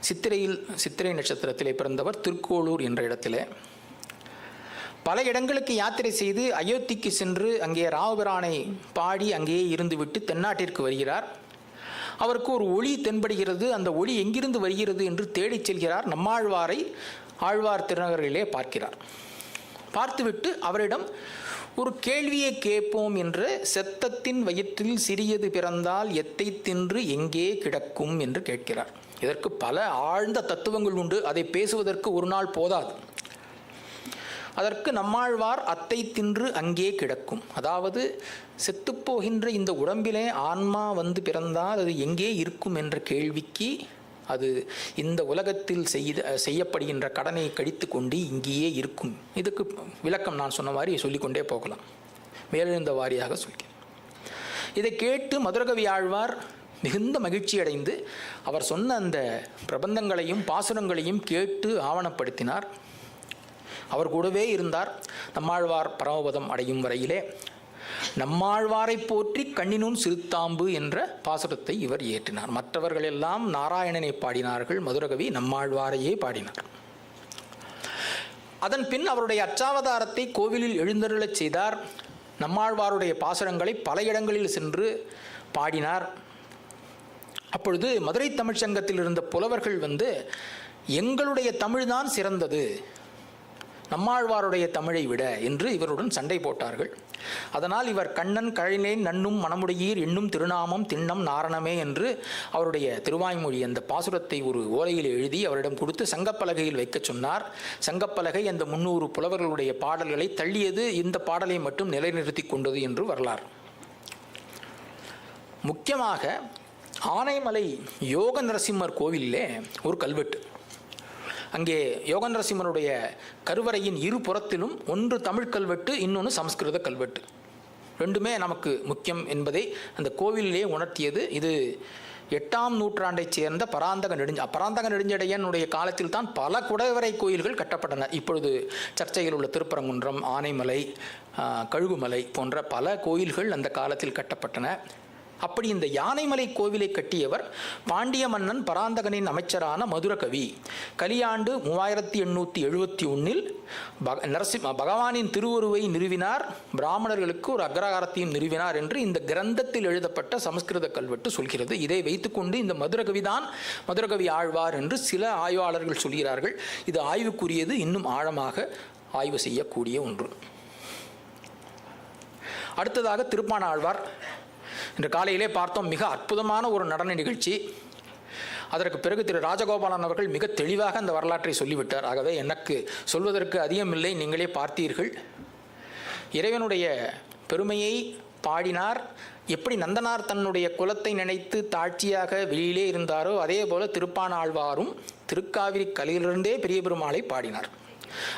S3: சித்திரை நட்சத்திரத்திலே பிறந்தவர். திருக்கோளூர் என்ற இடத்திலே பல இடங்களுக்கு யாத்திரை செய்து அயோத்திக்கு சென்று அங்கே ராமபிரானை பாடி அங்கேயே இருந்துவிட்டு தென்னாட்டிற்கு வருகிறார். அவருக்கு ஒரு ஒளி தென்படுகிறது. அந்த ஒளி எங்கிருந்து வருகிறது என்று தேடிச் செல்கிறார். நம்மாழ்வாரை ஆழ்வார் திருநகரிலே பார்க்கிறார். பார்த்துவிட்டு அவரிடம் ஒரு கேள்வியை கேட்போம் என்று, செத்தத்தின் வயிற்றில் சிறியது பிறந்தால் எத்தை தின்று எங்கே கிடக்கும் என்று கேட்கிறார். இதற்கு பல ஆழ்ந்த தத்துவங்கள் உண்டு. அதை பேசுவதற்கு ஒரு நாள் போதாது. அதற்கு நம்மாழ்வார் அத்தை தின்று அங்கே கிடக்கும், அதாவது செத்துப்போகின்ற இந்த உடம்பிலே ஆன்மா வந்து பிறந்தால் அது எங்கே இருக்கும் என்ற கேள்விக்கு அது இந்த உலகத்தில் செய்யப்படுகின்ற கடனை கழித்து கொண்டு இங்கேயே இருக்கும். இதுக்கு விளக்கம் நான் சொன்ன மாதிரி சொல்லிக்கொண்டே போகலாம், மேலெழுந்த வாரியாக சொல்லி. இதை கேட்டு மதுரகவி ஆழ்வார் மிகுந்த மகிழ்ச்சி அடைந்து அவர் சொன்ன அந்த பிரபந்தங்களையும் பாசுரங்களையும் கேட்டு ஆவணப்படுத்தினார். அவர் கூடவே இருந்தார். நம்மாழ்வார் பரமபதம் அடையும் வரையிலே நம்மாழ்வாரை போற்றி கண்ணினும் சிறுத்தாம்பு என்ற பாசுரத்தை இவர் இயற்றினார். மற்றவர்கள் எல்லாம் நாராயணனை பாடினார்கள், மதுரகவி நம்மாழ்வாரையே பாடினார். அதன் பின் அவருடைய அச்சாவதாரத்தை கோவிலில் எழுந்தருளச் செய்தார். நம்மாழ்வாருடைய பாசுரங்களை பல இடங்களில் சென்று பாடினார். அப்பொழுது மதுரை தமிழ்ச் சங்கத்தில் இருந்த புலவர்கள் எங்களுடைய தமிழ்தான் சிறந்தது நம்மாழ்வாருடைய தமிழை விட என்று இவருடன் சண்டை போட்டார்கள். அதனால் இவர் கண்ணன் கழினேன் நன்னும் மணமுடையீர் என்னும் திருநாமம் திண்ணம் நாரணமே என்று அவருடைய திருவாய்மொழி அந்த பாசுரத்தை ஒரு ஓலையில் எழுதி அவரிடம் கொடுத்து சங்கப்பலகையில் வைக்க சொன்னார். சங்கப்பலகை அந்த 300 புலவர்களுடைய பாடல்களை தள்ளியது, இந்த பாடலை மட்டும் நிலைநிறுத்தி கொண்டது என்று வரலாறு. முக்கியமாக ஆனைமலை யோக நரசிம்மர் கோவிலிலே ஒரு கல்வெட்டு, அங்கே யோக நரசிம்மனுடைய கருவறையின் இரு புறத்திலும் ஒன்று தமிழ் கல்வெட்டு, இன்னொன்று சமஸ்கிருத கல்வெட்டு. ரெண்டுமே நமக்கு முக்கியம் என்பதை அந்த கோவிலே உணர்த்தியது. இது 8ஆம் நூற்றாண்டைச் சேர்ந்த பராந்தக நெடுஞ்செழியனுடைய காலத்தில் தான் பல குடைவரை கோயில்கள் கட்டப்பட்டன. இப்பொழுது சர்ச்சையில் உள்ள திருப்பரங்குன்றம், ஆனைமலை, கழுகுமலை போன்ற பல கோயில்கள் அந்த காலத்தில் கட்டப்பட்டன. அப்படி இந்த யானைமலை கோவிலை கட்டியவர் பாண்டிய மன்னன் பராந்தகனின் அமைச்சரான மதுரகவி. கலியாண்டு 3871 பகவானின் திருவுருவை நிறுவினார், பிராமணர்களுக்கு ஒரு அக்ரஹாரத்தையும் நிறுவினார் என்று இந்த கிரந்தத்தில் எழுதப்பட்ட சமஸ்கிருத கல்வெட்டு சொல்கிறது. இதை வைத்துக்கொண்டு இந்த மதுரகவி ஆழ்வார் என்று சில ஆய்வாளர்கள் சொல்கிறார்கள். இது ஆய்வுக்குரியது, இன்னும் ஆழமாக ஆய்வு செய்யக்கூடிய ஒன்று. அடுத்ததாக திருப்பாண ஆழ்வார். இன்று காலையிலே பார்த்தோம், மிக அற்புதமான ஒரு நடன நிகழ்ச்சி. அதற்கு பிறகு திரு ராஜகோபாலன் அவர்கள் மிக தெளிவாக அந்த வரலாற்றை சொல்லிவிட்டார். ஆகவே எனக்கு சொல்வதற்கு அதிகமில்லை, நீங்களே பார்த்தீர்கள். இறைவனுடைய பெருமையை பாடினார். எப்படி நந்தனார் தன்னுடைய குலத்தை நினைத்து தாட்சியாக வெளியிலே இருந்தாரோ அதே போல திருப்பாண ஆழ்வாரும் திருக்காவிரி கலையிலிருந்தே பெரிய பெருமாளை பாடினார்.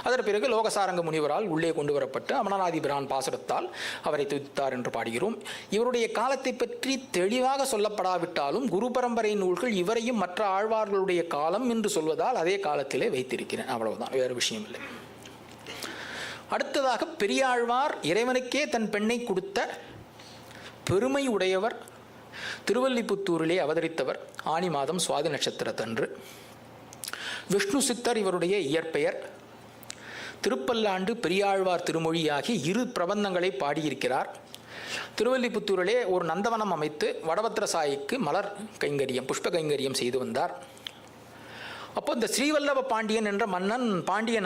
S3: அதற்கு பிறகு லோகசாரங்க முனிவரால் உள்ளே கொண்டு வரப்பட்டு அமரநாதி பிரான் பாசுரத்தால் அவரை துதித்தார் என்று பாடுகிறோம். இவருடைய காலத்தை பற்றி தெளிவாக சொல்லப்படாவிட்டாலும் குரு பரம்பரை நூல்கள் இவரையும் மற்ற ஆழ்வார்களுடைய காலம் என்று சொல்வதால் அதே காலத்திலே வைத்திருக்கிறேன். அவ்வளவுதான், வேறு விஷயம் இல்லை. அடுத்ததாக பெரியாழ்வார் இறைவனுக்கே தன் பெண்ணை கொடுத்த பெருமை உடையவர். திருவல்லிபுத்தூரிலே அவதரித்தவர் ஆனி மாதம் சுவாதி நட்சத்திரத்தன்று. விஷ்ணு சித்தர் இவருடைய இயற்பெயர். திருப்பல்லாண்டு, பெரியாழ்வார் திருமொழி ஆகிய 2 பிரபந்தங்களை பாடியிருக்கிறார். திருவல்லிபுத்தூரிலே ஒரு நந்தவனம் அமைத்து வடபத்திர சாயிக்கு மலர் கைங்கரியம், புஷ்ப கைங்கரியம் செய்து வந்தார். அப்போ இந்த ஸ்ரீவல்லப பாண்டியன் என்ற மன்னன் பாண்டிய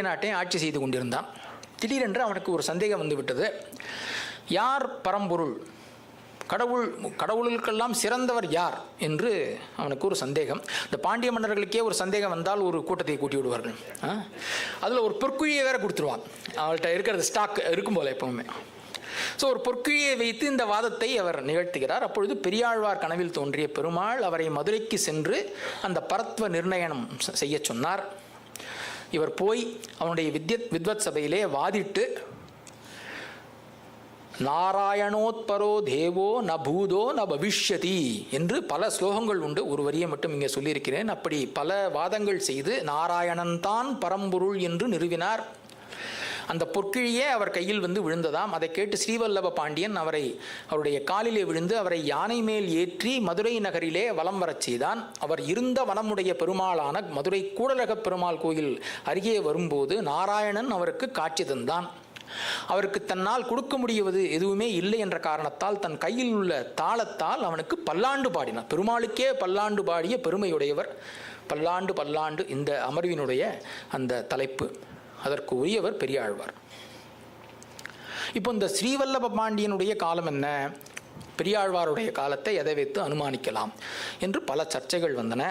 S3: நாட்டை ஆட்சி செய்து கொண்டிருந்தான். திடீரென்று அவனுக்கு ஒரு சந்தேகம் வந்துவிட்டது. யார் பரம்பொருள், கடவுளுக்கெல்லாம் சிறந்தவர் யார் என்று அவனுக்கு ஒரு சந்தேகம். இந்த பாண்டிய மன்னர்களுக்கே ஒரு சந்தேகம் வந்தால் ஒரு கூட்டத்தை கூட்டி விடுவார்கள். அதில் ஒரு பொற்குழியை வேற கொடுத்துருவான். அவள்கிட்ட இருக்கிறது ஸ்டாக் இருக்கும் போல எப்பவுமே. ஸோ ஒரு பொற்குழியை வைத்து இந்த வாதத்தை அவர் நிகழ்த்துகிறார். அப்பொழுது பெரியாழ்வார் கனவில் தோன்றிய பெருமாள் அவரை மதுரைக்கு சென்று அந்த பரத்வ நிர்ணயம் செய்ய சொன்னார். இவர் போய் அவனுடைய வித்வத் சபையிலே வாதிட்டு, நாராயணோத்பரோ தேவோ ந பூதோ ந பவிஷ்யதி என்று பல ஸ்லோகங்கள் உண்டு. ஒரு வரியை மட்டும் இங்கே சொல்லியிருக்கிறேன். அப்படி பல வாதங்கள் செய்து நாராயணன் தான் பரம்பொருள் என்று நிறுவினார். அந்த பொற்கிழியே அவர் கையில் விழுந்ததாம். அதை கேட்டு ஸ்ரீவல்லப பாண்டியன் அவருடைய காலிலே விழுந்து அவரை யானை மேல் ஏற்றி மதுரை நகரிலே வலம் வரச் செய்தான். அவர் இருந்த வனமுடைய பெருமாளான மதுரை கூடலக பெருமாள் கோயில் அருகே வரும்போது நாராயணன் அவருக்கு காட்சி தந்தான். அவருக்கு தன்னால் கொடுக்க முடிவது எதுவுமே இல்லை என்ற காரணத்தால் தன் கையில் உள்ள தாளத்தால் அவனுக்கு பல்லாண்டு பாடினார். பெருமாளுக்கே பல்லாண்டு பாடிய பெருமையுடையவர். பல்லாண்டு இந்த அமர்வினுடைய அந்த தலைப்பு. அதற்கு உரியவர் பெரியாழ்வார். இப்போ இந்த ஸ்ரீவல்லப பாண்டியனுடைய காலம் என்ன, பெரியாழ்வாருடைய காலத்தை எதை வைத்து அனுமானிக்கலாம் என்று பல சர்ச்சைகள் வந்தன.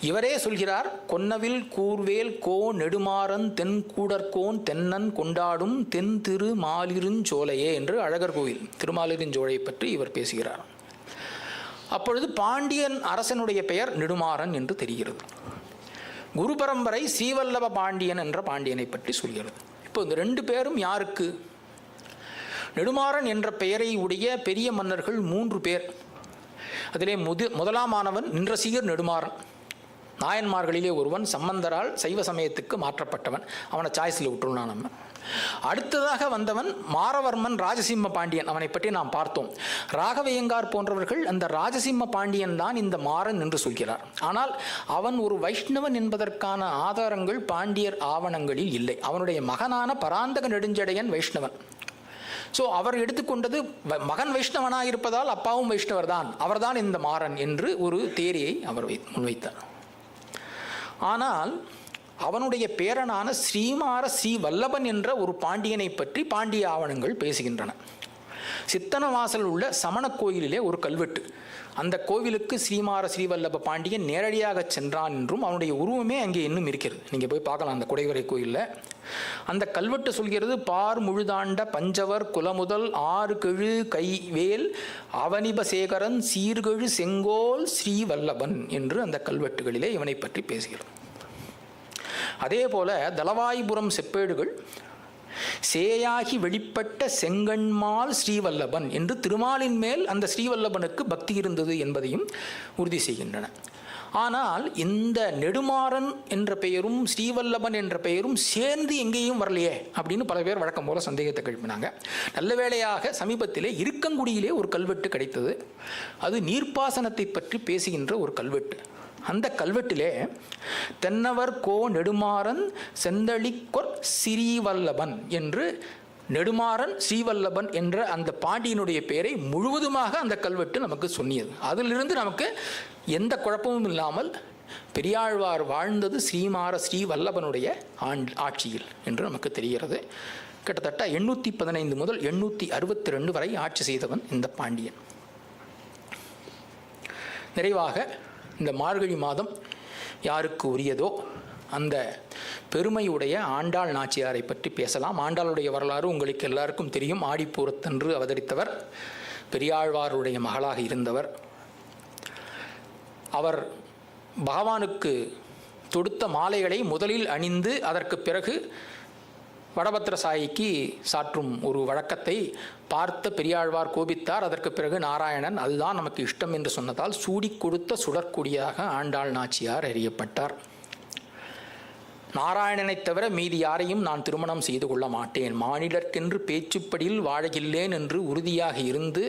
S3: இவரே சொல்கிறார், கொன்னவில் கூர்வேல் கோ நெடுமாறன் தென் கூடற்கோன் தென்னன் கொண்டாடும் தென் திரு மாலிருஞ்சோலையே என்று அழகர் கோயில் திருமாலிருஞ்சோலையை பற்றி இவர் பேசுகிறார். அப்பொழுது பாண்டியன் அரசனுடைய பெயர் நெடுமாறன் என்று தெரிகிறது. குரு பரம்பரை ஸ்ரீவல்லப பாண்டியன் என்ற பாண்டியனை பற்றி சொல்கிறது. இப்போ இந்த 2 பேரும் யாருக்கு? நெடுமாறன் என்ற பெயரை உடைய பெரிய மன்னர்கள் 3 பேர். அதிலே முதலாமானவன் நின்றசீர் நெடுமாறன். நாயன்மார்களிலே ஒருவன், சம்பந்தரால் சைவ சமயத்துக்கு மாற்றப்பட்டவன். அவனை சாய்ஸில் விட்டுருந்தான் நம்ம. அடுத்ததாக வந்தவன் மாரவர்மன் ராஜசிம்ம பாண்டியன். அவனை பற்றி நாம் பார்த்தோம். ராகவையங்கார் போன்றவர்கள் அந்த ராஜசிம்ம பாண்டியன் தான் இந்த மாறன் என்று சொல்கிறார். ஆனால் அவன் ஒரு வைஷ்ணவன் என்பதற்கான ஆதாரங்கள் பாண்டியர் ஆவணங்களில் இல்லை. அவனுடைய மகனான பராந்தக நெடுஞ்செழியன் வைஷ்ணவன். ஸோ அவர் எடுத்துக்கொண்டது மகன் வைஷ்ணவனாக இருப்பதால் அப்பாவும் வைஷ்ணவர் தான், அவர்தான் இந்த மாறன் என்று ஒரு தேரியை அவர் முன்வைத்தார். ஆனால் அவனுடைய பேரனான ஸ்ரீமார ஸ்ரீ வல்லபன் என்ற ஒரு பாண்டியனை பற்றி பாண்டிய ஆவணங்கள் பேசுகின்றன. சித்தனவாசல் உள்ள சமண கோயிலிலே ஒரு கல்வெட்டு. அந்த கோவிலுக்கு ஸ்ரீமார ஸ்ரீவல்லப பாண்டியன் நேரடியாக சென்றான் என்றும் அவனுடைய உருவமே அங்கே இன்னும் இருக்கிறது. நீங்கள் போய் பார்க்கலாம் அந்த குடைவரை கோயிலில். அந்த கல்வெட்டு சொல்கிறது, பார் முழுதாண்ட பஞ்சவர் குலமுதல் ஆறு கெழு கைவேல் அவனிபசேகரன் சீர்கெழு செங்கோல் ஸ்ரீவல்லபன் என்று அந்த கல்வெட்டுகளிலே இவனை பற்றி பேசுகிறது. அதே போல தலவாய்புரம் செப்பேடுகள் சேயாகி வெளிப்பட்ட செங்கண்மால் ஸ்ரீவல்லபன் என்று திருமாலின் மேல் அந்த ஸ்ரீவல்லபனுக்கு பக்தி இருந்தது என்பதையும் உறுதி செய்கின்றன. ஆனால் இந்த நெடுமாறன் என்ற பெயரும் ஸ்ரீவல்லபன் என்ற பெயரும் சேர்ந்து எங்கேயும் வரலையே அப்படின்னு பல பேர் வழக்கம் போல சந்தேகத்தை எழுப்பினாங்க. நல்ல வேளையாக சமீபத்திலே இருக்கங்குடியிலே ஒரு கல்வெட்டு கிடைத்தது. அது நீர்ப்பாசனத்தை பற்றி பேசுகின்ற ஒரு கல்வெட்டு. அந்த கல்வெட்டிலே தென்னவர் கோ நெடுமாறன் செந்தளிக்கொர் ஸ்ரீவல்லபன் என்று நெடுமாறன் ஸ்ரீவல்லபன் என்ற அந்த பாண்டியனுடைய பெயரை முழுவதுமாக அந்த கல்வெட்டு நமக்கு சொன்னியது. அதிலிருந்து நமக்கு எந்த குழப்பமும் இல்லாமல் பெரியாழ்வார் வாழ்ந்தது ஸ்ரீமார ஸ்ரீவல்லபனுடைய ஆட்சியில் என்று நமக்கு தெரிகிறது. கிட்டத்தட்ட 815 முதல் 862 வரை ஆட்சி செய்தவன் இந்த பாண்டியன். நிறைவாக இந்த மார்கழி மாதம் யாருக்கு உரியதோ அந்த பெருமையுடைய ஆண்டாள் நாச்சியாரை பற்றி பேசலாம். ஆண்டாளுடைய வரலாறு உங்களுக்கு எல்லாருக்கும் தெரியும். ஆடிப்பூரத்தன்று அவதரித்தவர், பெரியாழ்வாருடைய மகளாக இருந்தவர். அவர் பகவானுக்கு தொடுத்த மாலைகளை முதலில் அணிந்து அதற்கு பிறகு வடபத்திரசாயிக்கு சாற்றும் ஒரு வழக்கத்தை பார்த்த பெரியாழ்வார் கோபித்தார். அதற்கு பிறகு நாராயணன் அதுதான் நமக்கு இஷ்டம் என்று சொன்னதால் சூடி கொடுத்த சுடற்கொடியாக ஆண்டாள் நாச்சியார் அறியப்பட்டார். நாராயணனைத் தவிர மீதி யாரையும் நான் திருமணம் செய்து கொள்ள மாட்டேன், மானிடர்க்கென்று பேச்சுப்படியில் வாழகில்லேன் என்று உறுதியாக இருந்து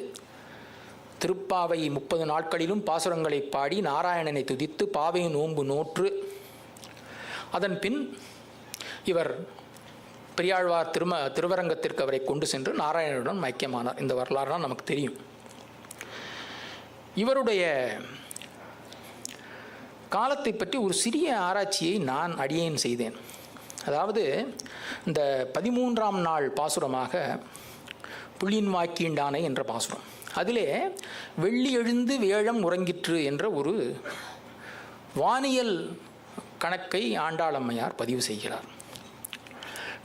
S3: திருப்பாவை 30 நாட்களிலும் பாசுரங்களை பாடி நாராயணனை துதித்து பாவை நோன்பு நோற்று அதன் பின் இவர் பெரியாழ்வார் திருவரங்கத்திற்கு அவரை கொண்டு சென்று நாராயணனுடன் ஐக்கியமானார். இந்த வரலாறுலாம் நமக்கு தெரியும். இவருடைய காலத்தை பற்றி ஒரு சிறிய ஆராய்ச்சியை நான் அடியேன் செய்தேன். அதாவது இந்த 13ஆம் நாள் பாசுரமாக புள்ளின் வாக்கீண்டானை என்ற பாசுரம், அதிலே வெள்ளி எழுந்து வேழம் உறங்கிற்று என்ற ஒரு வானியல் கணக்கை ஆண்டாளம்மையார் பதிவு செய்கிறார்.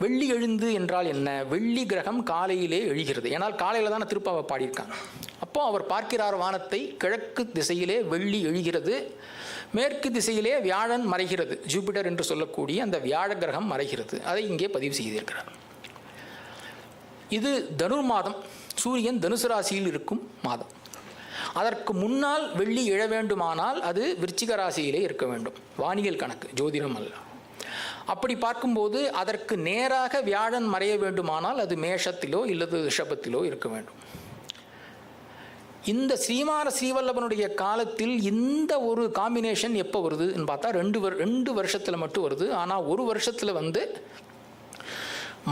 S3: வெள்ளி எழுந்து என்றால் என்ன? வெள்ளி கிரகம் காலையிலே எழுகிறது. ஏன்னால் காலையில் தானே திருப்பாவை பாடியிருக்காங்க. அப்போ அவர் பார்க்கிறார் வானத்தை, கிழக்கு திசையிலே வெள்ளி எழுகிறது, மேற்கு திசையிலே வியாழன் மறைகிறது, ஜூபிட்டர் என்று சொல்லக்கூடிய அந்த வியாழ கிரகம் மறைகிறது. அதை இங்கே பதிவு செய்திருக்கிறார். இது தனுர் மாதம், சூரியன் தனுசு ராசியில் இருக்கும் மாதம். அதற்கு முன்னால் வெள்ளி எழ வேண்டுமானால் அது விருச்சிக ராசியிலே இருக்க வேண்டும். வானியல் கணக்கு, ஜோதிடம் அல்ல. அப்படி பார்க்கும்போது அதற்கு நேராக வியாழன் மறைய வேண்டுமானால் அது மேஷத்திலோ இல்லது ரிஷபத்திலோ இருக்க வேண்டும். இந்த ஸ்ரீமார ஸ்ரீவல்லபனுடைய காலத்தில் இந்த ஒரு காம்பினேஷன் எப்போ வருதுன்னு பார்த்தா 2 வருஷத்தில் மட்டும் வருது. ஆனால் ஒரு வருஷத்தில்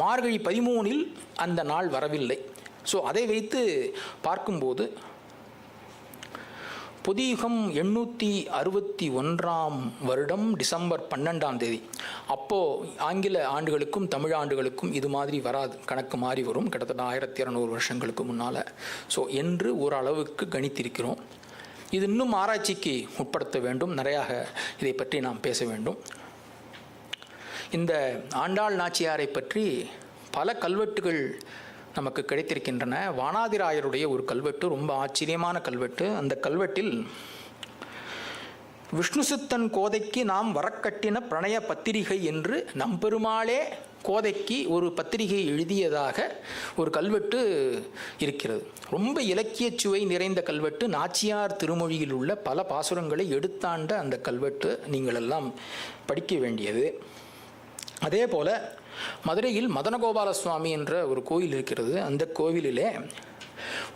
S3: மார்கழி 13 அந்த நாள் வரவில்லை. ஸோ அதை வைத்து பார்க்கும்போது பொதியுகம் 861ஆம் வருடம் டிசம்பர் 12ஆம் தேதி, அப்போது ஆங்கில ஆண்டுகளுக்கும் தமிழ் ஆண்டுகளுக்கும் இது மாதிரி வராது, கணக்கு மாறி வரும், கிட்டத்தட்ட 1200 வருஷங்களுக்கு முன்னால். ஸோ என்று ஓரளவுக்கு கணித்திருக்கிறோம். இது இன்னும் ஆராய்ச்சிக்கு உட்படுத்த வேண்டும், நிறையாக இதை பற்றி நாம் பேச வேண்டும். இந்த ஆண்டாள் நாச்சியாரை பற்றி பல கல்வெட்டுகள் நமக்கு கிடைத்திருக்கின்றன. வானாதிராயருடைய ஒரு கல்வெட்டு ரொம்ப ஆச்சரியமான கல்வெட்டு. அந்த கல்வெட்டில் விஷ்ணுசித்தன் கோதைக்கு நாம் வரக்கட்டின பிரணய பத்திரிகை என்று நம்பெருமாளே கோதைக்கு ஒரு பத்திரிகை எழுதியதாக ஒரு கல்வெட்டு இருக்கிறது. ரொம்ப இலக்கிய சுவை நிறைந்த கல்வெட்டு. நாச்சியார் திருமொழியில் உள்ள பல பாசுரங்களை எடுத்தாண்ட அந்த கல்வெட்டு நீங்கள் எல்லாம் படிக்க வேண்டியது. அதே போல் மதுரையில் மதனகோபால சுவாமி என்ற ஒரு கோயில் இருக்கிறது. அந்த கோவிலிலே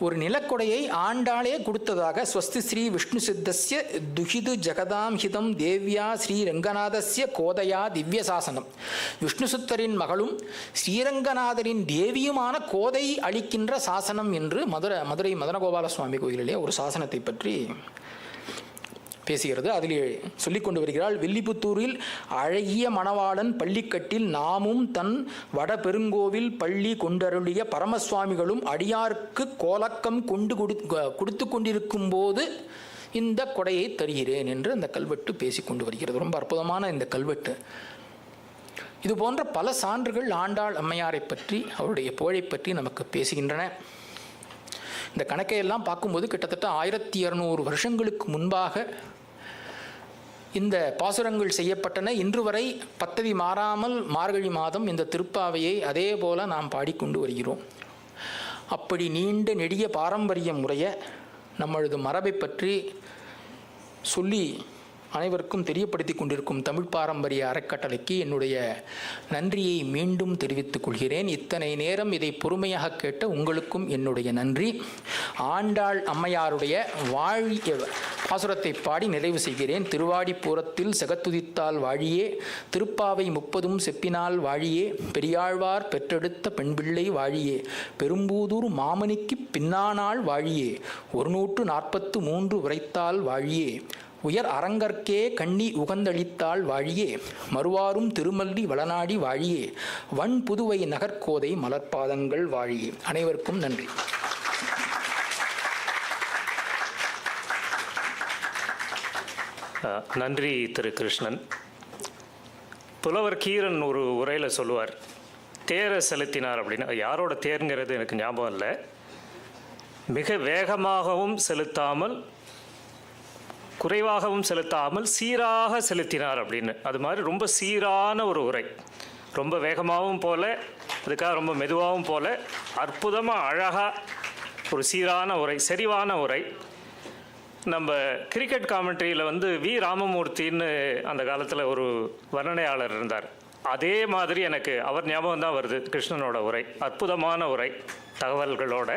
S3: ஒரு நிலக்கொடையை ஆண்டாளே கொடுத்ததாக ஸ்வஸ்தி ஸ்ரீ விஷ்ணு சித்தஸ்ய துஹிது ஜெகதாம் ஹிதம் தேவ்யா ஸ்ரீ ரங்கநாதஸ்ய கோதையா திவ்ய சாசனம், விஷ்ணு சித்தரின் மகளும் ஸ்ரீரங்கநாதரின் தேவியுமான கோதை அளிக்கின்ற சாசனம் என்று மதுரை மதனகோபால சுவாமி கோயிலிலே ஒரு சாசனத்தை பற்றி பேசுகிறது. அதில் சொல்லிக் கொண்டு வருகிறாள், வில்லிபுத்தூரில் அழகிய மணவாளன் பள்ளிக்கட்டில் நாமும் தன் வட பெருங்கோவில் பள்ளி கொண்டருளிய பரமசுவாமிகளும் அடியாருக்கு கோலக்கம் கொடுத்து கொண்டிருக்கும் போது இந்த கொடையை தருகிறேன் என்று அந்த கல்வெட்டு பேசிக்கொண்டு வருகிறது. ரொம்ப அற்புதமான இந்த கல்வெட்டு. இது போன்ற பல சான்றுகள் ஆண்டாள் அம்மையாரை பற்றி, அவருடைய புகழை பற்றி நமக்கு பேசுகின்றன. இந்த கணக்கையெல்லாம் பார்க்கும்போது கிட்டத்தட்ட 1200 வருஷங்களுக்கு முன்பாக இந்த பாசுரங்கள் செய்யப்பட்டன. இன்று வரை பத்ததி மாறாமல் மார்கழி மாதம் இந்த திருப்பாவையை அதே போல நாம் பாடிக்கொண்டு வருகிறோம். அப்படி நீண்ட நெடிய பாரம்பரியம் உடைய நம்மளது மரபை பற்றி சொல்லி அனைவருக்கும் தெரியப்படுத்தி கொண்டிருக்கும் தமிழ் பாரம்பரிய அறக்கட்டளைக்கு என்னுடைய நன்றியை மீண்டும் தெரிவித்துக் கொள்கிறேன். இத்தனை நேரம் இதை பொறுமையாக கேட்ட உங்களுக்கும் என்னுடைய நன்றி. ஆண்டாள் அம்மையாருடைய வாழிய பாசுரத்தை பாடி நிறைவு செய்கிறேன். திருவாடிப்பூரத்தில் செகத்துதித்தால் வாழியே, திருப்பாவை 30 செப்பினால் வாழியே, பெரியாழ்வார் பெற்றெடுத்த பெண்பிள்ளை வாழியே, பெரும்பூதூர் மாமணிக்கு பின்னானாள் வாழியே, 143 உரைத்தால் வாழியே, உயர் அரங்கற்கே கண்ணி உகந்தளித்தாள் வாழியே, மறுவாரும் திருமல்லி வளநாடி வாழியே, வன் புதுவை நகர்கோதை மலர்பாதங்கள் வாழியே. அனைவருக்கும் நன்றி.
S1: நன்றி திரு கிருஷ்ணன். புலவர் கீரன் ஒரு உரையில் சொல்லுவார், தேரை செலுத்தினார் அப்படின்னு. யாரோட தேருங்கிறது எனக்கு ஞாபகம் இல்லை. மிக வேகமாகவும் செலுத்தாமல் குறைவாகவும் செலுத்தாமல் சீராக செலுத்தினார் அப்படின்னு. அது மாதிரி ரொம்ப சீரான ஒரு உரை, ரொம்ப வேகமாகவும் போல, அதுக்காக ரொம்ப மெதுவாகவும் போல, அற்புதமாக அழகாக ஒரு சீரான உரை, செறிவான உரை. நம்ம கிரிக்கெட் காமெண்ட்ரியில் வி ராமமூர்த்தின்னு அந்த காலத்தில் ஒரு வர்ணனையாளர் இருந்தார். அதே மாதிரி எனக்கு அவர் ஞாபகம் தான் வருது. கிருஷ்ணனோட உரை அற்புதமான உரை, தகவல்களோட.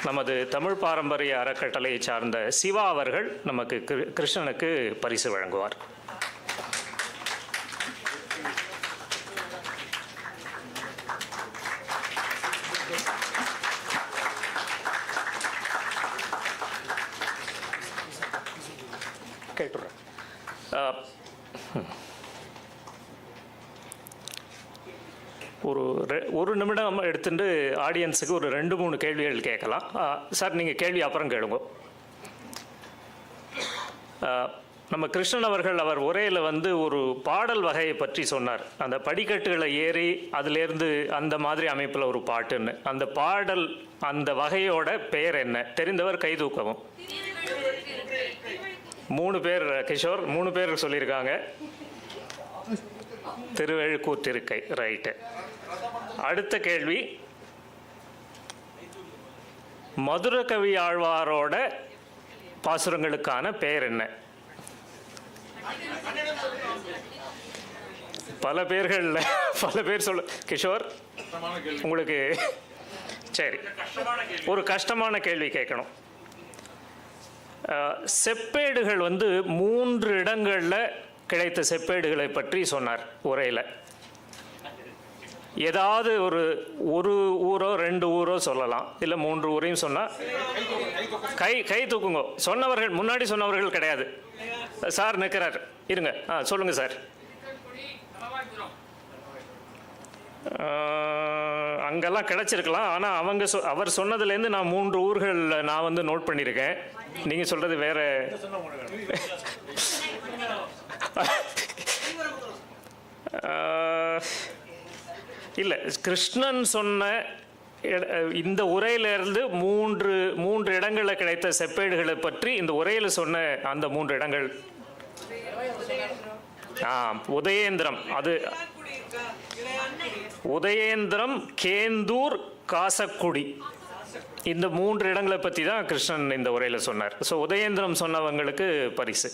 S1: நமது தமிழ் பாரம்பரிய அறக்கட்டளையை சார்ந்த சிவா அவர்கள் நமக்கு கிருஷ்ணனுக்கு பரிசு வழங்குவார். கேட்டுறேன். ஒரு நிமிடம் எடுத்துட்டு ஆடியன்ஸுக்கு ஒரு 2-3 கேள்விகள் கேட்கலாம். சார், நீங்கள் கேள்வி அப்புறம் கேளுங்க. நம்ம கிருஷ்ணன் அவர்கள் அவர் உரையில் ஒரு பாடல் வகையை பற்றி சொன்னார். அந்த படிக்கட்டுகளை ஏறி அதிலேருந்து அந்த மாதிரி அமைப்பில் ஒரு பாட்டுன்னு. அந்த பாடல், அந்த வகையோட பெயர் என்ன? தெரிந்தவர் கை தூக்கவும். 3 பேர், கிஷோர் 3 பேர் சொல்லியிருக்காங்க. திருவெழுக்கூற்றிருக்கை, ரைட்டு. அடுத்த கேள்வி, மதுர கவி ஆழ்வாரோட பாசுரங்களுக்கான பெயர் என்ன? பல பேர் சொல்ல. கிஷோர், உங்களுக்கு சரி, ஒரு கஷ்டமான கேள்வி கேட்கணும். செப்பேடுகள் 3 இடங்களில் கிடைத்த செப்பேடுகளை பற்றி சொன்னார் உரையில். ஏதாவது ஒரு ஊரோ 2 ஊரோ சொல்லலாம், இல்லை 3 ஊரையும் சொன்னால். கை தூக்குங்க. சொன்னவர்கள், முன்னாடி சொன்னவர்கள் கிடையாது. சார் நிற்கிறார், இருங்க. சொல்லுங்கள் சார். அங்கெல்லாம் கிடைச்சிருக்கலாம். ஆனால் அவர் சொன்னதுலேருந்து நான் 3 ஊர்கள் நான் நோட் பண்ணியிருக்கேன். நீங்கள் சொல்கிறது வேற. இல்லை, கிருஷ்ணன் சொன்ன இந்த உரையிலிருந்து 3 இடங்களில் கிடைத்த செப்பேடுகளை பற்றி இந்த உரையில் சொன்ன அந்த 3 இடங்கள். உதயேந்திரம், அது உதயேந்திரம், கேந்தூர், காசக்குடி, இந்த 3 இடங்களை பற்றி தான் கிருஷ்ணன் இந்த உரையில் சொன்னார். ஸோ உதயேந்திரம் சொன்னவங்களுக்கு பரிசு.